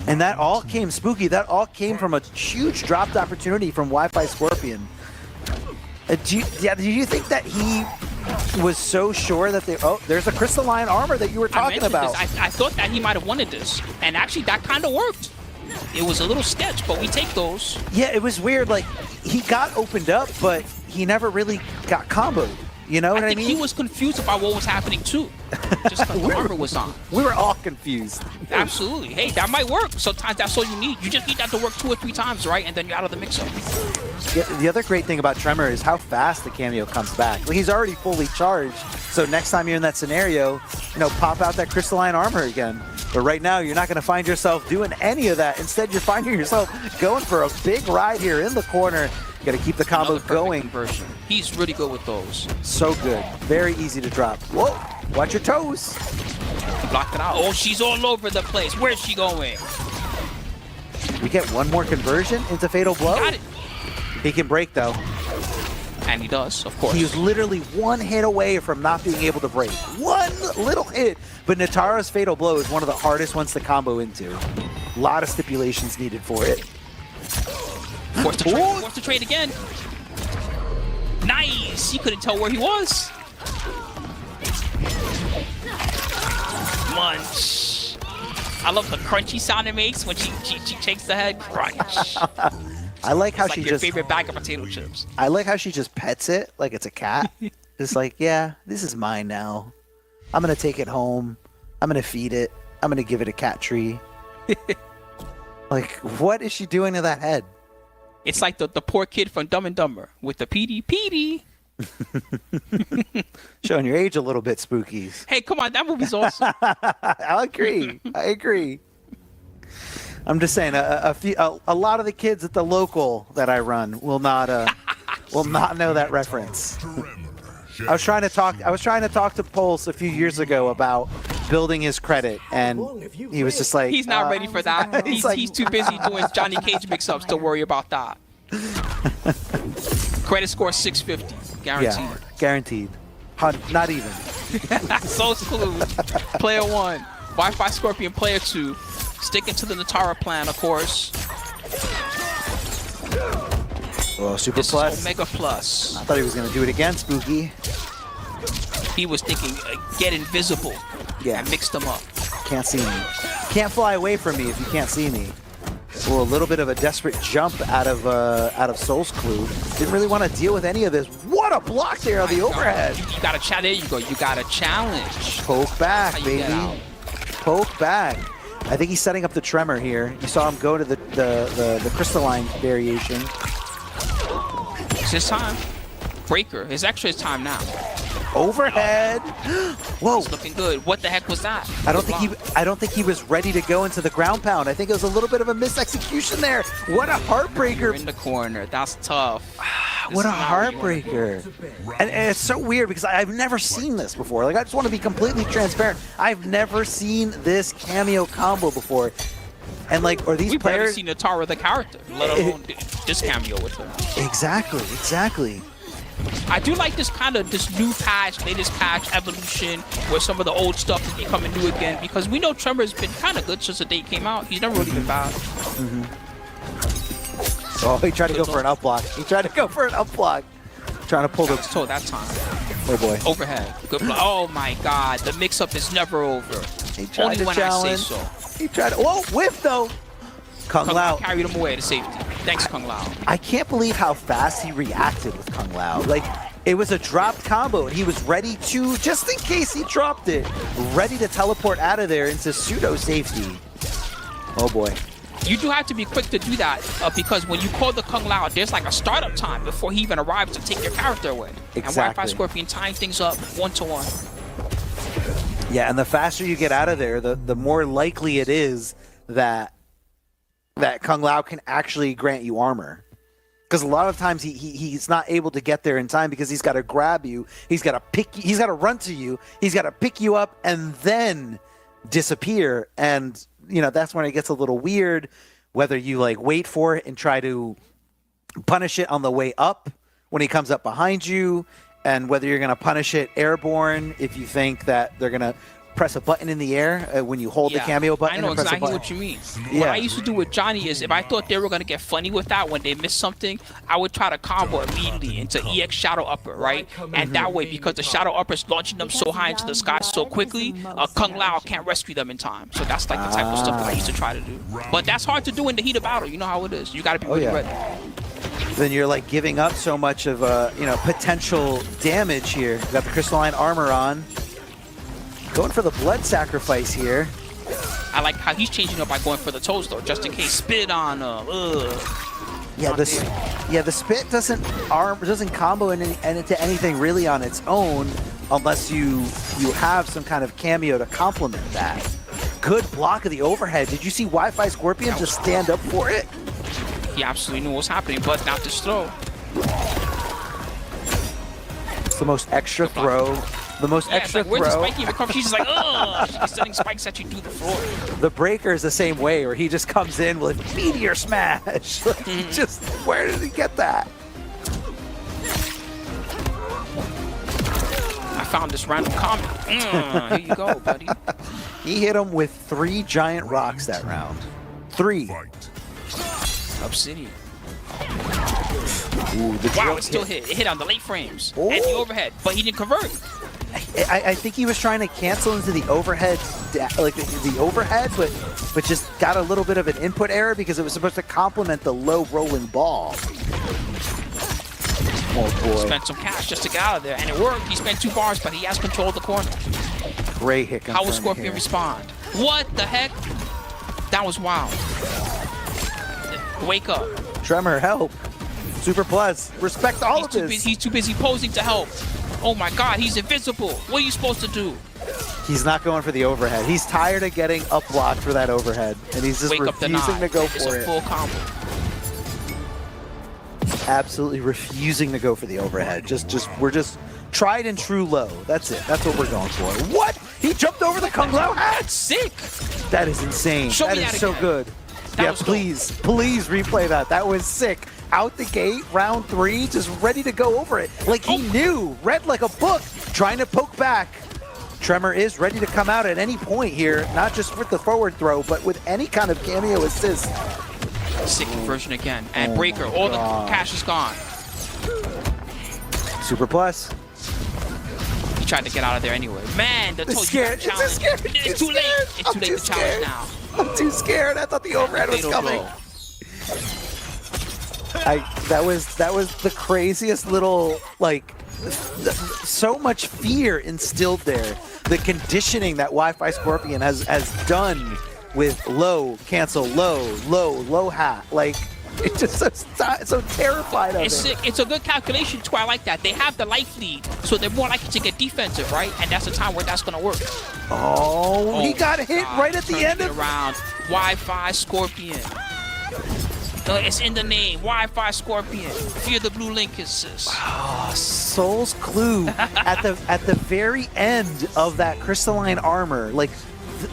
And that all came spooky. That all came from a huge dropped opportunity from Wi-Fi Scorpion. Do you think that he was so sure that there's a crystalline armor that you were talking about? I thought that he might have wanted this, and actually that kind of worked. It was a little sketch, but we take those. Yeah, it was weird. Like, he got opened up, but he never really got comboed. You know what I mean? I think he was confused about what was happening too. Just because the armor was on. We were all confused. Absolutely. Hey, that might work. Sometimes that's all you need. You just need that to work 2 or 3 times, right? And then you're out of the mix-up. Yeah, the other great thing about Tremor is how fast the cameo comes back. Like, he's already fully charged. So next time you're in that scenario, pop out that crystalline armor again. But right now, you're not going to find yourself doing any of that. Instead, you're finding yourself going for a big ride here in the corner. You got to keep the combo going. Conversion. He's really good with those. So good. Very easy to drop. Whoa! Watch your toes. He blocked it out. Oh, she's all over the place. Where's she going? We get one more conversion into Fatal Blow. Got it. He can break, though. And he does, of course. He was literally one hit away from not being able to break. One little hit. But Natara's Fatal Blow is one of the hardest ones to combo into. A lot of stipulations needed for it. Forced to trade again. Nice! He couldn't tell where he was. Munch. I love the crunchy sound it makes when she shakes the head. Crunch. I like how it's like your favorite bag of potato chips. I like how she just pets it like it's a cat. It's like, yeah, this is mine now. I'm going to take it home. I'm going to feed it. I'm going to give it a cat tree. Like, what is she doing to that head? It's like the poor kid from Dumb and Dumber with the PD. Showing your age a little bit, Spookies. Hey, come on, that movie's awesome. I agree. I'm just saying, a lot of the kids at the local that I run will not know that reference. I was trying to talk to Pulse a few years ago about building his credit, and he was just like, he's not ready for that. He's too busy doing Johnny Cage mix-ups to worry about that. Credit score 650, guaranteed. Yeah, guaranteed. Not even. So smooth. Player 1, Wi-Fi Scorpion. Player 2, sticking to the Natara plan, of course. Oh, super this plus. Is Omega plus. I thought he was going to do it again, Spooky. He was thinking, get invisible. Yeah. And mixed them up. Can't see me. Can't fly away from me if you can't see me. Well, a little bit of a desperate jump out of Soul's Clue. Didn't really want to deal with any of this. What a block there on the overhead. You got to challenge. There you go. You got to challenge. Poke back, That's how you get baby. out. Poke back. I think he's setting up the tremor here. You saw him go to the crystalline variation. It's his time. Breaker. It's actually his time now. Overhead. Whoa. It's looking good. What the heck was that? I don't think he was ready to go into the ground pound. I think it was a little bit of a misexecution there. What a heartbreaker. You're in the corner. That's tough. What a heartbreaker. And it's so weird because I've never seen this before. Like, I just want to be completely transparent. I've never seen this cameo combo before. And like, are these We've players... never seen Natara the character, let alone this cameo with her. Exactly. I do like this new patch, latest patch evolution, where some of the old stuff is becoming new again, because we know Tremor's been kind of good since the day he came out. He's never really been bad. Oh, he tried to go for an up block. Trying to pull the... So that time. Oh boy. Overhead. Good block. Oh my god, the mix-up is never over. He tried Only to when challenge. I say so. He tried to... Whoa, whiff though! Kung Lao carried him away to safety. Thanks, Kung Lao. I can't believe how fast he reacted with Kung Lao. Like, it was a dropped combo, and he was ready to, just in case he dropped it, ready to teleport out of there into pseudo safety. Oh boy. You do have to be quick to do that, because when you call the Kung Lao, there's like a startup time before he even arrives to take your character away. Exactly. And Wi-Fi Scorpion tying things up 1-to-1. Yeah, and the faster you get out of there, the more likely it is that Kung Lao can actually grant you armor. Because a lot of times he's not able to get there in time because he's got to grab you, he's got to pick you, he's got to run to you, he's got to pick you up and then disappear. And you know, that's when it gets a little weird, whether you like wait for it and try to punish it on the way up when he comes up behind you, and whether you're going to punish it airborne if you think that they're going to press a button in the air when you hold the cameo button. I know and press exactly a what you mean. What I used to do with Johnny is if I thought they were going to get funny with that when they missed something, I would try to combo immediately into EX Shadow Upper, right? And that way, because the Shadow Upper is launching them so high into the sky so quickly, Kung Lao can't rescue them in time. So that's like the type of stuff that I used to try to do. But that's hard to do in the heat of battle. You know how it is. You got to be really ready. Then you're like giving up so much of potential damage here. You got the crystalline armor on. Going for the blood sacrifice here. I like how he's changing up by going for the toes though, just in case spit on Yeah, the spit doesn't combo into anything really on its own unless you have some kind of cameo to complement that. Good block of the overhead. Did you see Wi-Fi Scorpion just stand up for it? He absolutely knew what was happening, but not this throw. It's the most extra throw. The most extra like, where's the throw. spike even come? She's just like, ugh! She's sending spikes at you through the floor. The breaker is the same way, where he just comes in with meteor smash. Like, where did he get that? I found this random comment. Here you go, buddy. He hit him with 3 giant rocks that round. 3. Obsidian. Ooh, Wow, it still hit. It hit on the late frames and the overhead, but he didn't convert. I think he was trying to cancel into the overhead, like the overhead, but just got a little bit of an input error because it was supposed to complement the low rolling ball. Oh boy! Spent some cash just to get out of there, and it worked. He spent 2 bars, but he has control of the corner. Great hit. How will Scorpion respond? What the heck? That was wild. Wake up. Tremor, help. Super plus. Respect all of this. He's too busy posing to help. Oh my god, he's invisible. What are you supposed to do? He's not going for the overhead. He's tired of getting up blocked for that overhead, and he's just refusing to go for it. Full combo. Absolutely refusing to go for the overhead. We're just tried and true low. That's it. That's what we're going for. What? He jumped over the Kung Lao hat? That's sick. That is insane. Show me that is that so again. good. Yeah, please replay that. That was sick. Out the gate, round 3, just ready to go over it. Like he knew, read like a book, trying to poke back. Tremor is ready to come out at any point here, not just with the forward throw, but with any kind of cameo assist. Sick conversion again. And breaker, all the cash is gone. Super plus. He tried to get out of there anyway. Man, the It's scared. It's scared. It's too late. It's too late to challenge now. I'm too scared. I thought the overhead was Fatal coming. blow. That was the craziest little, like, so much fear instilled there. The conditioning that Wi-Fi Scorpion has done with low, cancel, low hat. Like, it's just so terrified of it. It's a good calculation too. I like that. They have the life lead, so they're more likely to get defensive, right? And that's the time where that's gonna work. Oh, he got hit right at the end of around. Wi-Fi Scorpion. It's in the name. Wi-Fi Scorpion. Fear the blue link assist. Soul's Clue at the very end of that crystalline armor, like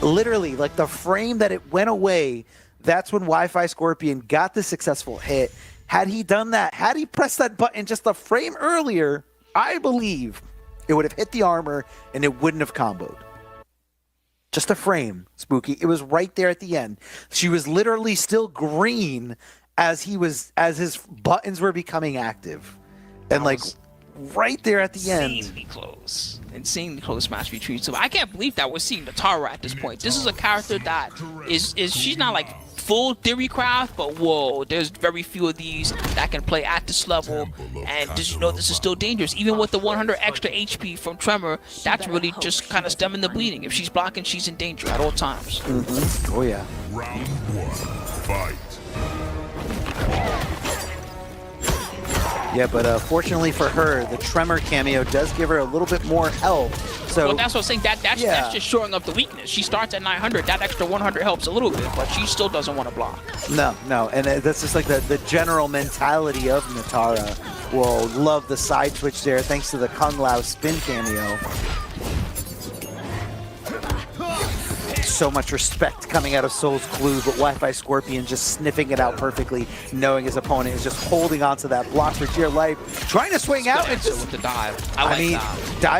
literally, like the frame that it went away. That's when Wi-Fi Scorpion got the successful hit. Had he done that, had he pressed that button just a frame earlier, I believe it would have hit the armor and it wouldn't have comboed. Just a frame, Spooky. It was right there at the end. She was literally still green as his buttons were becoming active. And like right there at the end. Insanely close match between two. I can't believe that we're seeing Natara at this point. This is a character that is she's not like full theory craft, but whoa, there's very few of these that can play at this level, and just, you know, this is still dangerous. Even with the 100 extra HP from Tremor, that's really just kind of stemming the bleeding. If she's blocking, she's in danger at all times. Mm-hmm. Oh yeah. Round one, fight. Yeah, but fortunately for her, the Tremor cameo does give her a little bit more health. So well, that's what I'm saying. That's just shoring up the weakness. She starts at 900. That extra 100 helps a little bit, but she still doesn't want to block. No, and that's just like the general mentality of Natara. Will love the side switch there, thanks to the Kung Lao spin cameo. So much respect coming out of Soul's Clue, but Wi-Fi Scorpion just sniffing it out perfectly, knowing his opponent is just holding onto that block for dear life, trying to swing out and just with the dive. I mean,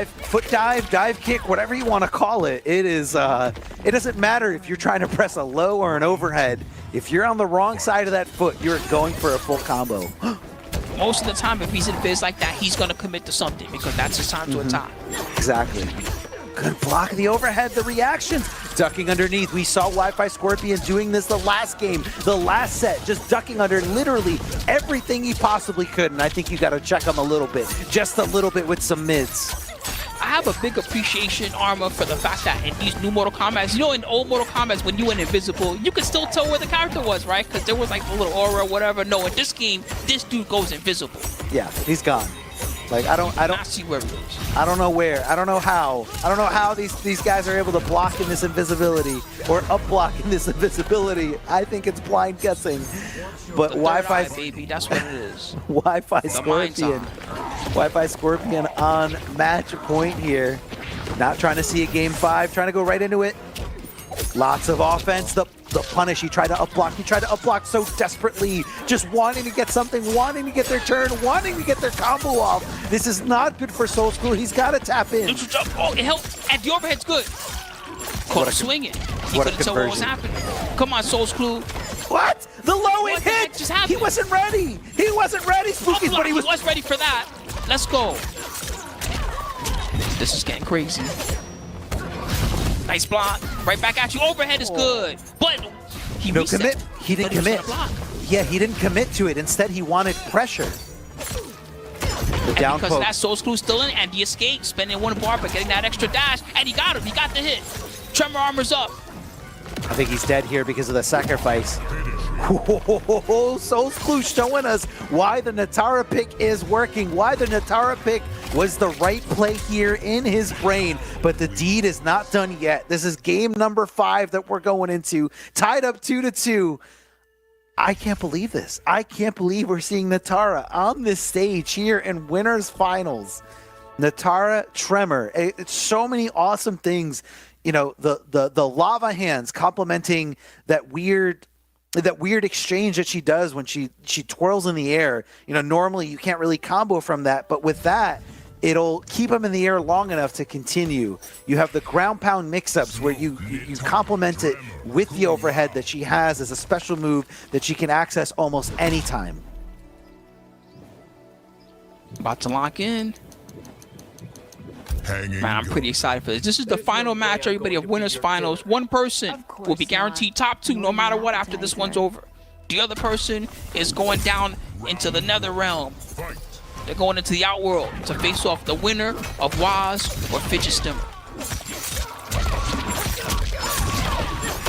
foot dive kick, whatever you want to call it. It is. It doesn't matter if you're trying to press a low or an overhead. If you're on the wrong side of that foot, you're going for a full combo. Most of the time, if he's in biz like that, he's gonna commit to something because that's his time to attack. Exactly. Good block, the overhead, the reactions. Ducking underneath. We saw Wi-Fi Scorpion doing this the last game, the last set, just ducking under literally everything he possibly could. And I think you got to check him a little bit, just a little bit with some mids. I have a big appreciation, Arma, for the fact that in these new Mortal Kombats, you know, in old Mortal Kombats, when you went invisible, you could still tell where the character was, right? Because there was like a little aura or whatever. No, in this game, this dude goes invisible. Yeah, he's gone. Like I don't see where he is. I don't know where. I don't know how. I don't know how these guys are able to block in this invisibility or up block in this invisibility. I think it's blind guessing. But Wi-Fi, baby, that's what it is. Wi-Fi Scorpion on match point here. Not trying to see a game 5, trying to go right into it. Lots of offense. The punish, he tried to up block so desperately, just wanting to get something, wanting to get their turn, wanting to get their combo off. This is not good for Soul School. He's got to tap in. Oh, it helped, and the overhead's good. Caught him swinging. He couldn't tell what was happening. Come on, Soul School. What? The low hit hit! Just happened? He wasn't ready! He wasn't ready, Spooky, but he was ready for that. Let's go. This is getting crazy. Nice block. Right back at you. Overhead is good. But he no commit. He didn't commit. Yeah, he didn't commit to it. Instead, he wanted pressure. The down because that Soul Screw still in and the escape, spending one bar but getting that extra dash, and he got him. He got the hit. Tremor armor's up. I think he's dead here because of the sacrifice. Soul Screw showing us why the Natara pick is working, why the Natara pick was the right play here in his brain. But the deed is not done yet. This is game number 5 that we're going into, tied up 2-2. I can't believe this. I can't believe we're seeing Natara on this stage here in Winners Finals. Natara Tremor. It's so many awesome things. You know, the lava hands complementing that weird exchange that she does when she twirls in the air. You know, normally you can't really combo from that, but with that, it'll keep him in the air long enough to continue. You have the ground pound mix-ups where you complement it with the overhead that she has as a special move that she can access almost any time. About to lock in. Man, I'm pretty excited for this. This is the final match, everybody, of winners finals. One person will be guaranteed top 2 no matter what after this one's over. The other person is going down into the nether realm. They're going into the outworld to face off the winner of Waz or Fidget Stimmer.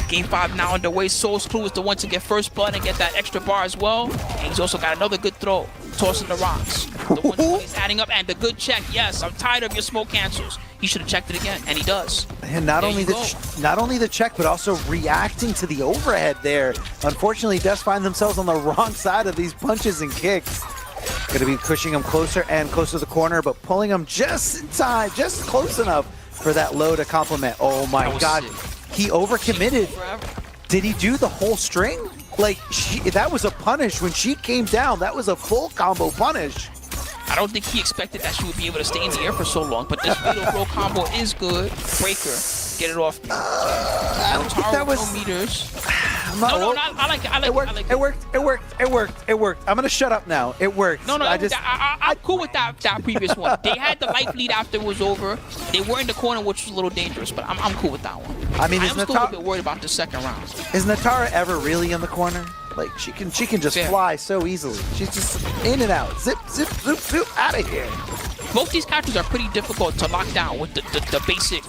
Game 5 now underway. Soul's Clue is the one to get first blood and get that extra bar as well. And he's also got another good throw, tossing the rocks. The 120's adding up, and the good check. Yes, I'm tired of your smoke cancels. He should have checked it again, and he does. And not only the check, but also reacting to the overhead there. Unfortunately, does find themselves on the wrong side of these punches and kicks. Going to be pushing him closer and closer to the corner, but pulling him just in time, just close enough for that low to complement. Oh my God. Sick. He overcommitted. Did he do the whole string? Like, that was a punish when she came down. That was a full combo punish. I don't think he expected that she would be able to stay in the air for so long, but this fatal throw combo is good. Breaker, get it off. I don't think that was... No meters. No, I like it. It worked. I'm gonna shut up now. It worked. No, I'm cool with that previous one. They had the life lead after it was over. They were in the corner, which was a little dangerous, but I'm cool with that one. I mean, I'm still a bit worried about the second round. Is Natara ever really in the corner? Like, she can just fly so easily. She's just in and out. Zip, zip, zoop, zoop, out of here. Both these characters are pretty difficult to lock down with the basic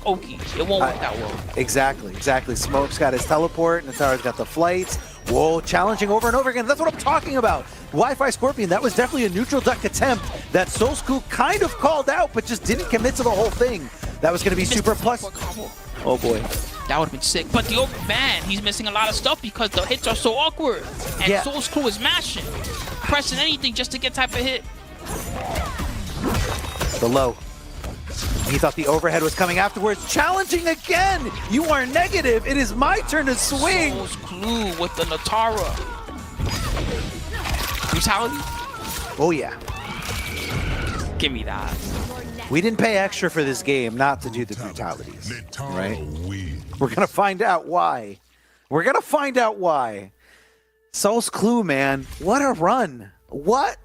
Oki. It won't work that well. Exactly. Smoke's got his teleport. Natara's got the flights. Whoa, challenging over and over again. That's what I'm talking about. Wi-Fi Scorpion, that was definitely a neutral duck attempt that Soul School kind of called out, but just didn't commit to the whole thing. That was going to be super plus. Oh boy. That would have been sick. But he's missing a lot of stuff because the hits are so awkward. And Soul's Crew is mashing, pressing anything just to get type of hit. The low. He thought the overhead was coming afterwards. Challenging again. You are negative. It is my turn to swing. Soul's Clue with the Natara. Brutality? Oh, yeah. Give me that. We didn't pay extra for this game not to do the brutalities, right? We're going to find out why. Soul's Clue, man. What a run. What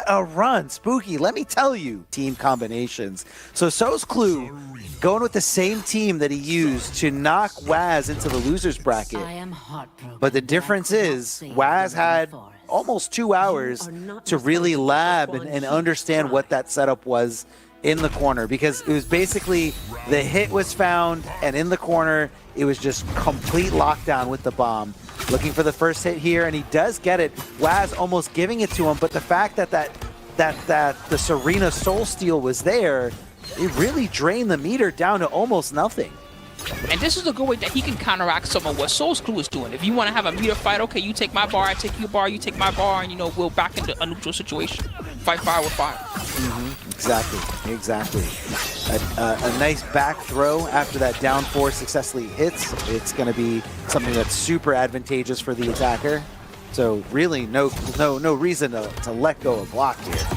a run. Spooky, let me tell you, team combinations. So Soul's Clue going with the same team that he used to knock Waz into the loser's bracket. But the difference is Waz had almost 2 hours to really lab and understand what that setup was in the corner, because it was basically the hit was found, and in the corner it was just complete lockdown with the bomb. Looking for the first hit here, and he does get it. Waz almost giving it to him, but the fact that the Serena Soul Steal was there, it really drained the meter down to almost nothing. And this is a good way that he can counteract some of what Soul's Crew is doing. If you want to have a meter fight, okay, you take my bar, I take your bar, you take my bar, and we'll back into a neutral situation. Fight fire with fire. Exactly. A nice back throw after that down four successfully hits. It's going to be something that's super advantageous for the attacker. So really no reason to let go of block here.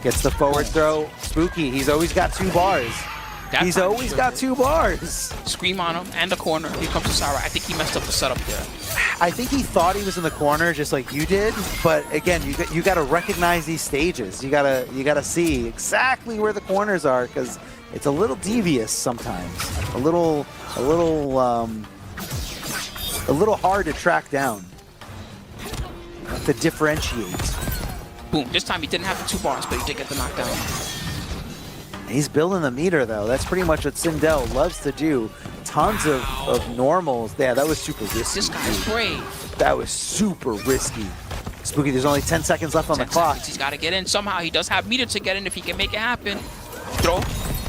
Gets the forward throw. Spooky, he's always got 2 bars. He's always got 2 bars. Scream on him and the corner. Here comes the Cyrax. I think he messed up the setup there. I think he thought he was in the corner just like you did, but again, you got to recognize these stages. You gotta see exactly where the corners are, because it's a little devious sometimes. A little hard to track down. To differentiate. Boom. This time he didn't have the 2 bars, but he did get the knockdown. He's building the meter, though. That's pretty much what Sindel loves to do. Tons of normals. Yeah, that was super risky. This guy's brave. That was super risky. Spooky, there's only 10 seconds left on the clock. He's got to get in somehow. He does have meter to get in if he can make it happen. Throw.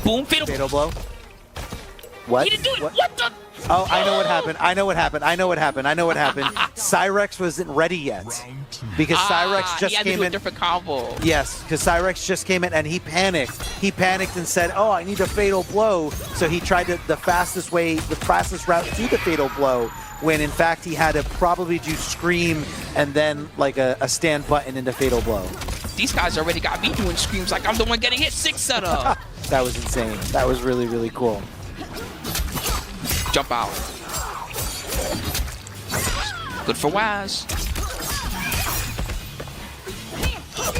Boom. Fatal blow. What? He didn't do it. What the? Oh, I know what happened. Cyrax wasn't ready yet. Because Cyrax just came in. A different combo. Yes, because Cyrax just came in and he panicked. He panicked and said, "Oh, I need a fatal blow." So he tried the fastest route to the fatal blow, when in fact he had to probably do scream and then like a stand button into fatal blow. These guys already got me doing screams like I'm the one getting hit 6 setup. That was insane. That was really, really cool. Jump out. Good for Waz.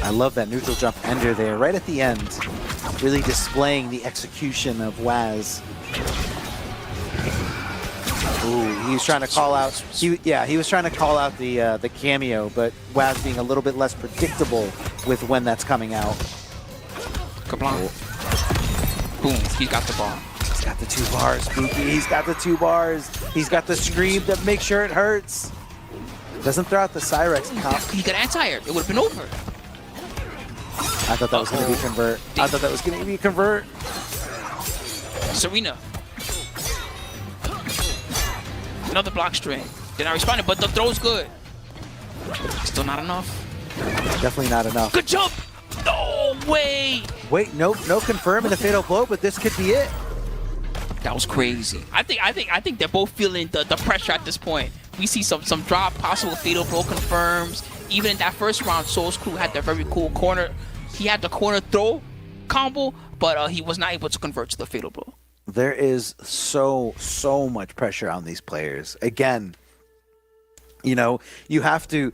I love that neutral jump ender there, right at the end. Really displaying the execution of Waz. Ooh, he was trying to call out. He was trying to call out the cameo, but Waz being a little bit less predictable with when that's coming out. Kablam. Boom, he got the ball. He's got the 2 bars, Spooky. He's got the 2 bars. He's got the scream that makes sure it hurts. Doesn't throw out the Cyrax comp. He got anti-air. It would have been over. I thought that was going to be convert. I thought that was going to be convert. Serena. Another block string. They're not responding, but the throw's good. Still not enough. Definitely not enough. Good jump! No way! Wait, no confirm in the fatal blow, but this could be it. That was crazy. I think they're both feeling the pressure at this point. We see some drop, possible fatal blow confirms. Even in that first round, Soul's Crew had the very cool corner. He had the corner throw combo, but he was not able to convert to the fatal blow. There is so much pressure on these players. Again, you know, you have to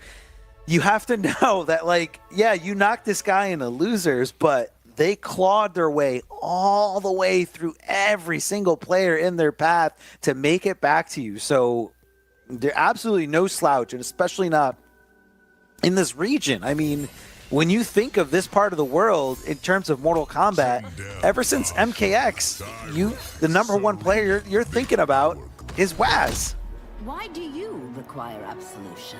know that, like, yeah, you knocked this guy into losers, but they clawed their way all the way through every single player in their path to make it back to you. So they're absolutely no slouch, and especially not in this region. I mean, when you think of this part of the world in terms of Mortal Kombat, ever since MKX, the #1 player you're thinking about is Waz. Why do you require absolution?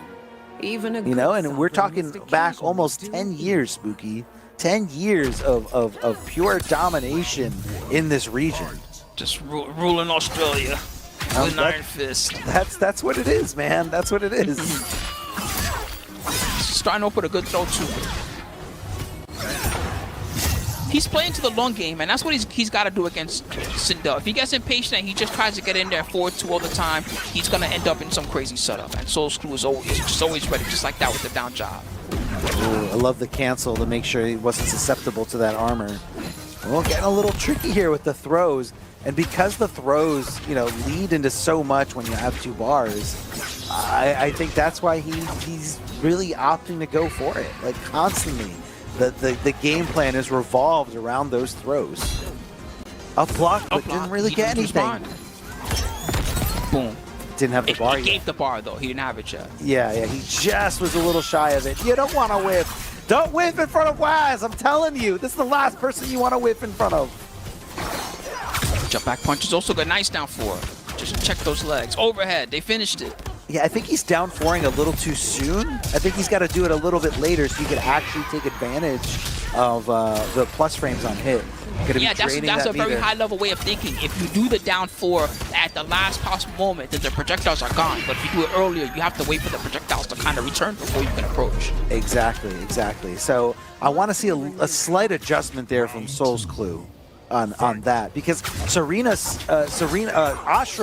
You know, and we're talking back almost 10 years, Spooky. 10 years of pure domination in this region. Just ruling Australia with an iron fist. That's what it is, man. That's what it is. Starting off with a good throw too. He's playing to the long game, and that's what he's got to do against Sindel. If he gets impatient and he just tries to get in there forward 2 all the time, he's gonna end up in some crazy setup. And Soul's Crew is always ready, just like that with the down job. Ooh, I love the cancel to make sure he wasn't susceptible to that armor. Well, getting a little tricky here with the throws, and because the throws, you know, lead into so much when you have 2 bars, I think that's why he's really opting to go for it, like constantly. The game plan is revolved around those throws. Up block, but didn't really get anything. Boom. Didn't have the bar yet. He gave the bar though. He didn't have it yet. Yeah, he just was a little shy of it. You don't want to whiff. Don't whiff in front of Waz. I'm telling you, this is the last person you want to whiff in front of. Jump back punch is also good. Nice down 4. Just check those legs. Overhead. They finished it. Yeah, I think he's down 4ing a little too soon. I think he's got to do it a little bit later so he can actually take advantage of the plus frames on hit. Yeah, that's a very high level way of thinking. If you do the down 4 at the last possible moment, then the projectiles are gone. But if you do it earlier, you have to wait for the projectiles to kind of return before you can approach. Exactly. So I want to see a slight adjustment there from Soul's Clue on that, because Ashra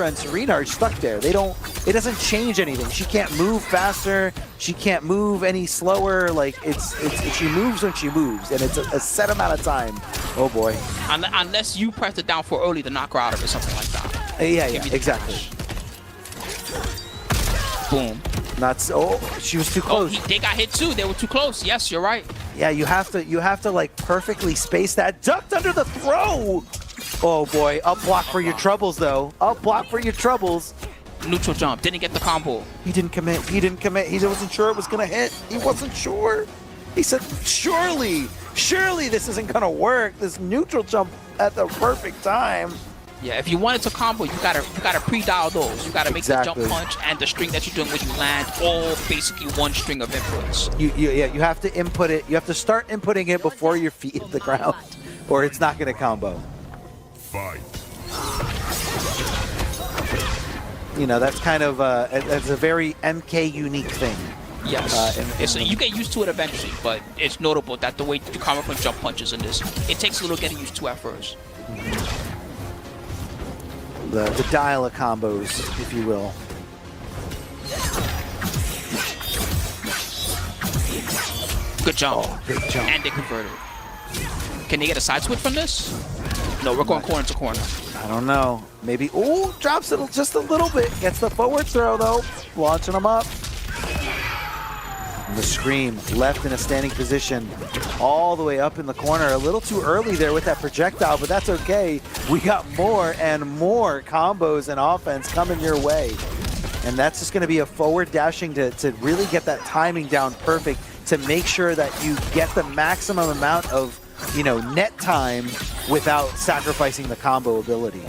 and Serena are stuck there. It doesn't change anything. She can't move faster. She can't move any slower. Like she moves when she moves, and it's a set amount of time. Oh boy. Unless you press it down for early to knock her out of it, something like that. Yeah, exactly. Boom. She was too close. They got hit too. They were too close. Yes, you're right. Yeah, you have to like perfectly space that. Ducked under the throw. Oh boy, up block for your troubles though. Up block for your troubles. Neutral jump. Didn't get the combo. He didn't commit. He wasn't sure it was gonna hit. He wasn't sure. He said, surely this isn't gonna work. This neutral jump at the perfect time. Yeah, if you wanted to combo, you gotta pre-dial those. You gotta make the jump punch and the string that you're doing when you land all basically one string of inputs. You have to input it. You have to start inputting it before your feet hit the ground, or it's not gonna combo. Fight. You know, that's kind of it's a very MK unique thing. Yes, you get used to it eventually, but it's notable that the way you come up with jump punches in this, it takes a little getting used to at first. The dial of combos, if you will. Good jump. Oh, big jump. And they converted. Can they get a side switch from this? No, we're going corner to corner. I don't know. Maybe. Ooh, drops it just a little bit. Gets the forward throw though. Launching them up. And the Scream left in a standing position all the way up in the corner. A little too early there with that projectile, but that's okay. We got more and more combos and offense coming your way. And that's just going to be a forward dashing to really get that timing down perfect to make sure that you get the maximum amount of, you know, net time without sacrificing the combo ability.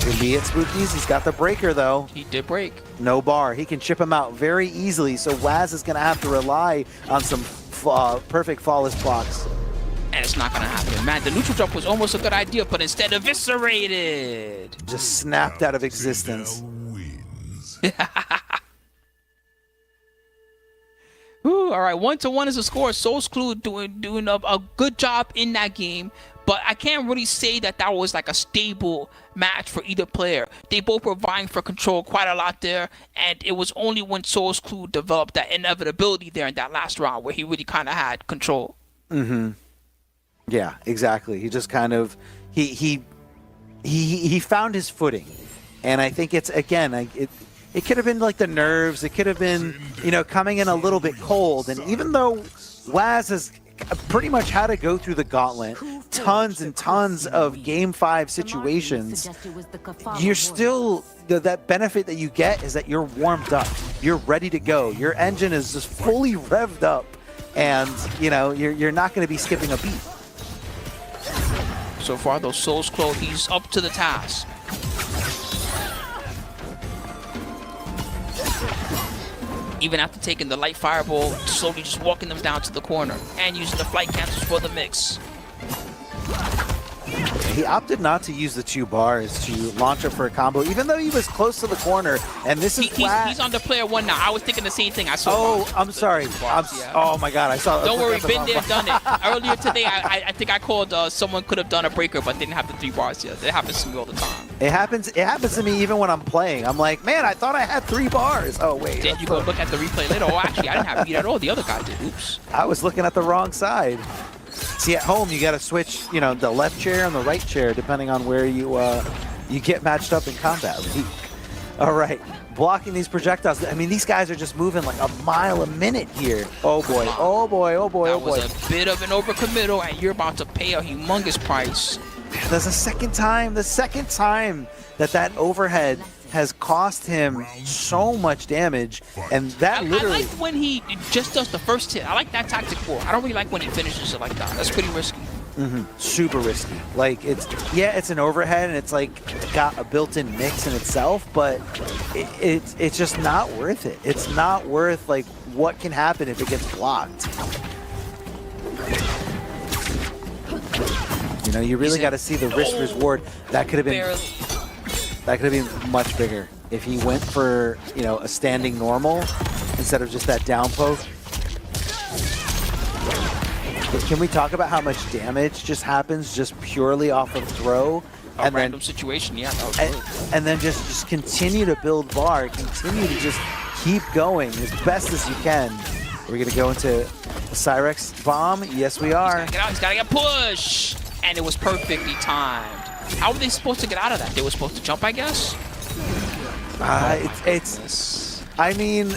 Can be it, Spookies. He's got the breaker, though. He did break. No bar. He can chip him out very easily, so Waz is going to have to rely on some perfect flawless blocks. And it's not going to happen. Man, the neutral jump was almost a good idea, but instead eviscerated. Just snapped out of existence. Ooh, all right, 1-1 is the score. Soul's Clue doing a good job in that game, but I can't really say that was like a stable match for either player. They both were vying for control quite a lot there, and it was only when Soul's Clue developed that inevitability there in that last round where he really kind of had control. Mm-hmm. Yeah, exactly. He just kind of he found his footing, and I think it's again it could have been like the nerves. It could have been, you know, coming in a little bit cold. And even though Waz has pretty much had to go through the gauntlet, tons and tons of Game 5 situations, you're still, that benefit that you get is that you're warmed up. You're ready to go. Your engine is just fully revved up. And, you know, you're not going to be skipping a beat. So far, though, Soul's Clue, he's up to the task. Even after taking the light fireball, slowly just walking them down to the corner and using the flight cancels for the mix. He opted not to use the 2 bars to launch up for a combo, even though he was close to the corner. And this is he's on the player 1 now. I was thinking the same thing. I saw. Oh, I'm sorry. Oh my God, I saw. Don't worry, been there, done it. Earlier today, I think I called someone could have done a breaker, but didn't have the 3 bars yet. It happens to me all the time. It happens to me even when I'm playing. I'm like, man, I thought I had 3 bars. Oh wait. Then you go look at the replay later. Oh, actually, I didn't have beat at all. The other guy did. Oops. I was looking at the wrong side. See, at home, you got to switch, you know, the left chair and the right chair, depending on where you get matched up in Combat League. All right, blocking these projectiles. I mean, these guys are just moving like a mile a minute here. Oh boy, oh boy, oh boy, oh boy. That was a bit of an overcommittal, and you're about to pay a humongous price. There's the second time that overhead has cost him so much damage, and that literally... I like when he just does the first hit. I like that tactic for. I don't really like when he finishes it like that. That's pretty risky. Super risky. Like, it's an overhead, and it's like got a built-in mix in itself, but it's just not worth it. It's not worth like what can happen if it gets blocked. You know, you really got to see the risk reward. That could have been. Barely. That could have been much bigger if he went for, you know, a standing normal instead of just that down poke. Can we talk about how much damage just happens just purely off of throw? A random situation, yeah. And then just continue to build bar, continue to just keep going as best as you can. We're going to go into the Cyrax bomb. Yes, we are. He's got to get pushed. And it was perfectly timed. How were they supposed to get out of that? They were supposed to jump, I guess? I mean,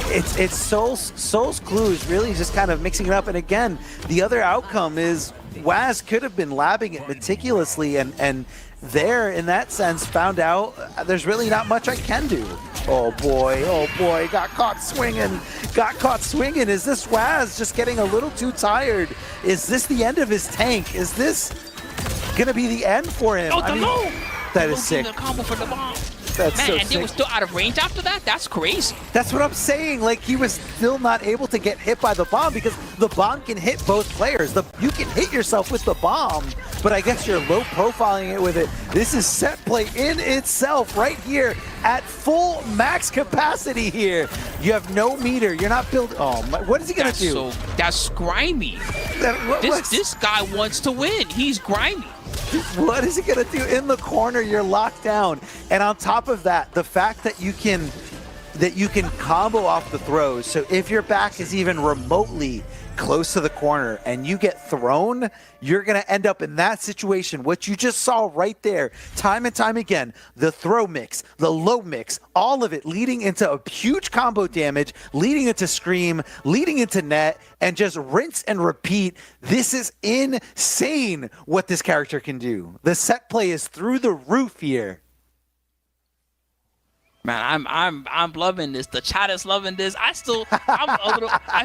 it's Soul's Clue is really just kind of mixing it up. And again, the other outcome is Waz could have been labbing it meticulously and there, in that sense, found out there's really not much I can do. Oh boy, got caught swinging. Is this Waz just getting a little too tired? Is this the end of his tank? Is this gonna be the end for him? Oh, I mean, that is sick. The combo for the bomb. That's Man, so and sick. they were still out of range after that? That's crazy. That's what I'm saying. Like, he was still not able to get hit by the bomb because the bomb can hit both players. You can hit yourself with the bomb, but I guess you're low profiling it with it. This is set play in itself right here at full max capacity here. You have no meter. You're not building. Oh, my, what is he going to do? That's grimy. This guy wants to win. He's grimy. What is he going to do? In the corner, you're locked down. And on top of that, the fact that you can combo off the throws. So if your back is even remotely close to the corner and you get thrown, you're going to end up in that situation. What you just saw right there, time and time again, the throw mix, the low mix, all of it leading into a huge combo damage, leading into scream, leading into net, and just rinse and repeat. This is insane what this character can do. The set play is through the roof here. Man, I'm loving this. The chat is loving this. I feel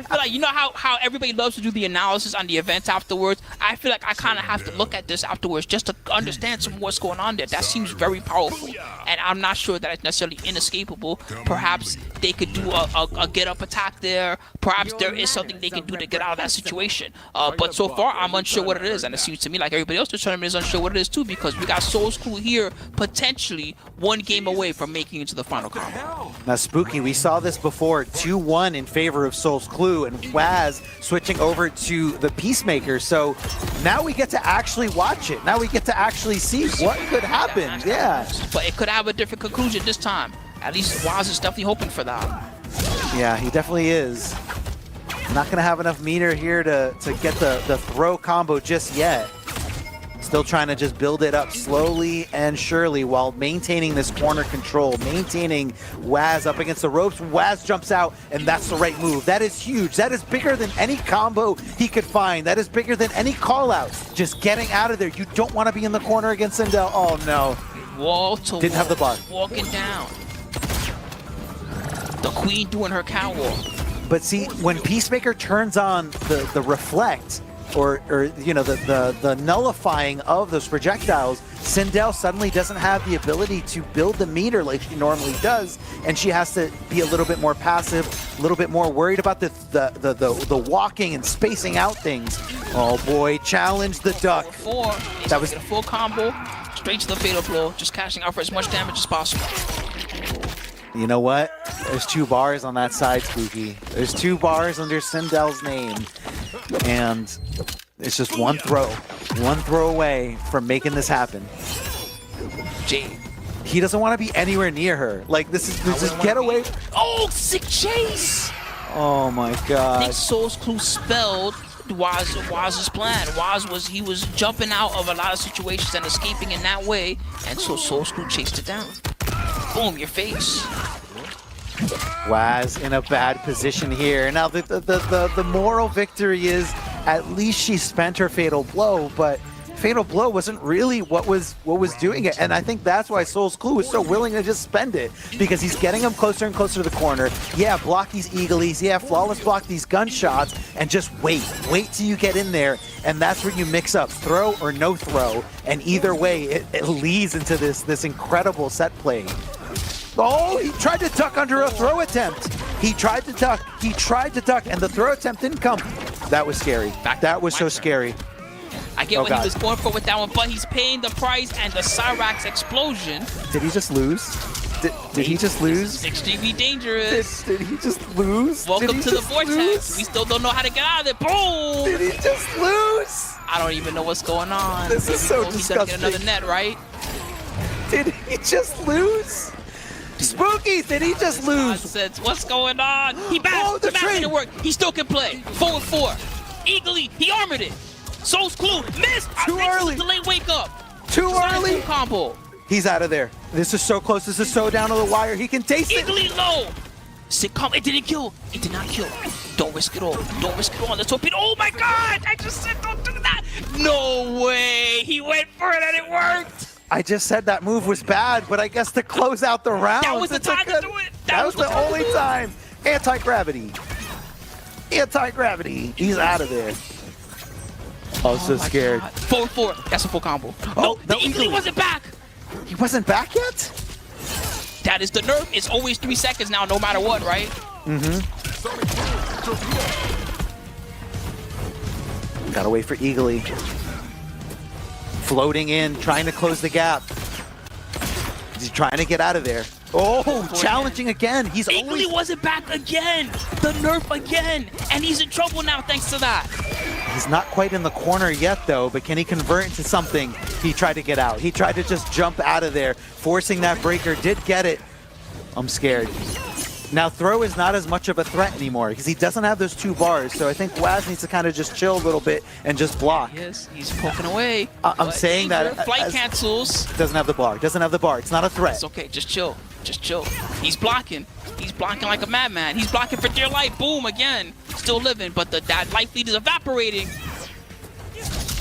like, you know how everybody loves to do the analysis on the event afterwards? I feel like I kind of have to look at this afterwards just to understand some of what's going on there. That seems very powerful. And I'm not sure that it's necessarily inescapable. Perhaps they could do a get-up attack there. Perhaps there is something they can do to get out of that situation. But so far, I'm unsure what it is. And it seems to me like everybody else in the tournament is unsure what it is too, because we got Soul's Crew here potentially one game away from making it to the final combo. Now, Spooky, we saw this before, 2-1 in favor of Soul's Clue, and Waz switching over to the Peacemaker. So now we get to actually watch it. Now we get to actually see what could happen. Yeah. But it could have a different conclusion this time. At least Waz is definitely hoping for that. Yeah, he definitely is. Not going to have enough meter here to get the throw combo just yet. Still trying to just build it up slowly and surely while maintaining this corner control, maintaining Waz up against the ropes. Waz jumps out, and that's the right move. That is huge. That is bigger than any combo he could find. That is bigger than any call-out. Just getting out of there. You don't want to be in the corner against Sindel. Oh, no. Wall to Didn't have the bar. Walking down. The queen doing her catwalk. But see, when Peacemaker turns on the reflect, or you know, the nullifying of those projectiles, Sindel suddenly doesn't have the ability to build the meter like she normally does, and she has to be a little bit more passive, a little bit more worried about the walking and spacing out things. Oh boy, challenge the duck. That was a full combo, straight to the fatal blow, just cashing out for as much damage as possible. You know what? There's 2 bars on that side, Spooky. There's 2 bars under Sindel's name. And it's just one throw away from making this happen. Jade. He doesn't want to be anywhere near her. Like, this is get away. Oh, sick chase! Oh my I think god. Soul's Clue spelled Waz's plan. He was jumping out of a lot of situations and escaping in that way, and so Soul's Clue chased it down. Boom, your face. Waz in a bad position here. Now the moral victory is at least she spent her fatal blow, but fatal blow wasn't really what was doing it. And I think that's why Soul's Clue is so willing to just spend it, because he's getting him closer and closer to the corner. Yeah, block these eaglies. Yeah, flawless block these gunshots, and just wait till you get in there. And that's where you mix up throw or no throw. And either way, it leads into this incredible set play. Oh, he tried to duck under a throw attempt. He tried to duck, and the throw attempt didn't come. That was scary. That was so scary. I get what he was going for with that one, but he's paying the price, and the Cyrax explosion. Did he just lose? Did he just lose? Extremely dangerous. Did he just lose? Welcome to the vortex. We still don't know how to get out of it. Boom! Did he just lose? I don't even know what's going on. This is so disgusting. He's gonna get another net, right? Did he just lose? Spooky, did he just lose? Nonsense. What's going on? He backed. The train didn't work. He still can play. Forward 4. Eagerly, he armored it. Soul's Clue missed. Too early. Delayed wake up. Too early. Combo. He's out of there. This is so close. This is so down to the wire. He can taste it. Eagerly low. Sitcom. It didn't kill. It did not kill. Don't risk it all. Don't risk it all. Let's hope it. Oh my God! I just said don't do that. No way. He went for it and it worked. I just said that move was bad, but I guess to close out the round. That was the time to do it. That was the only time. Anti-gravity. Anti-gravity. He's out of there. Oh, so scared. 4-4. That's a full combo. Oh, no, the Eagle wasn't back. He wasn't back yet? That is the nerf. It's always 3 seconds now, no matter what, right? Mm-hmm. Gotta wait for Eagly. Floating in, trying to close the gap. He's trying to get out of there. Oh, challenging again. He's Eagerly wasn't back again. The nerf again. And he's in trouble now thanks to that. He's not quite in the corner yet, though, but can he convert into something? He tried to get out. He tried to just jump out of there, forcing that breaker. Did get it. I'm scared. Now throw is not as much of a threat anymore because he doesn't have those 2 bars. So I think Waz needs to kind of just chill a little bit and just block. Yes, he's poking away. I'm saying that flight cancels. Doesn't have the bar. Doesn't have the bar. It's not a threat. It's okay. Just chill. Just chill. He's blocking. He's blocking like a madman. He's blocking for dear life. Boom that still living, but that life lead is evaporating.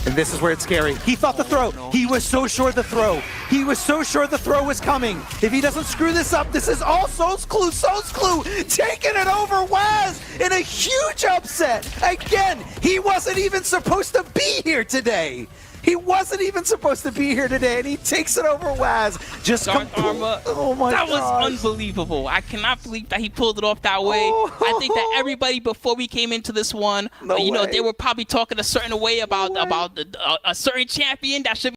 And this is where it's scary. He thought the throw. He was so sure the throw. He was so sure the throw was coming. If he doesn't screw this up, this is all Soul's Clue. Soul's Clue taking it over Waz in a huge upset. Again, he wasn't even supposed to be here today. He wasn't even supposed to be here today, and he takes it over Waz. Just Dark Armor. Oh my god. That was unbelievable. I cannot believe that he pulled it off that way. I think that everybody before we came into this one, they were probably talking a certain way about a certain champion that should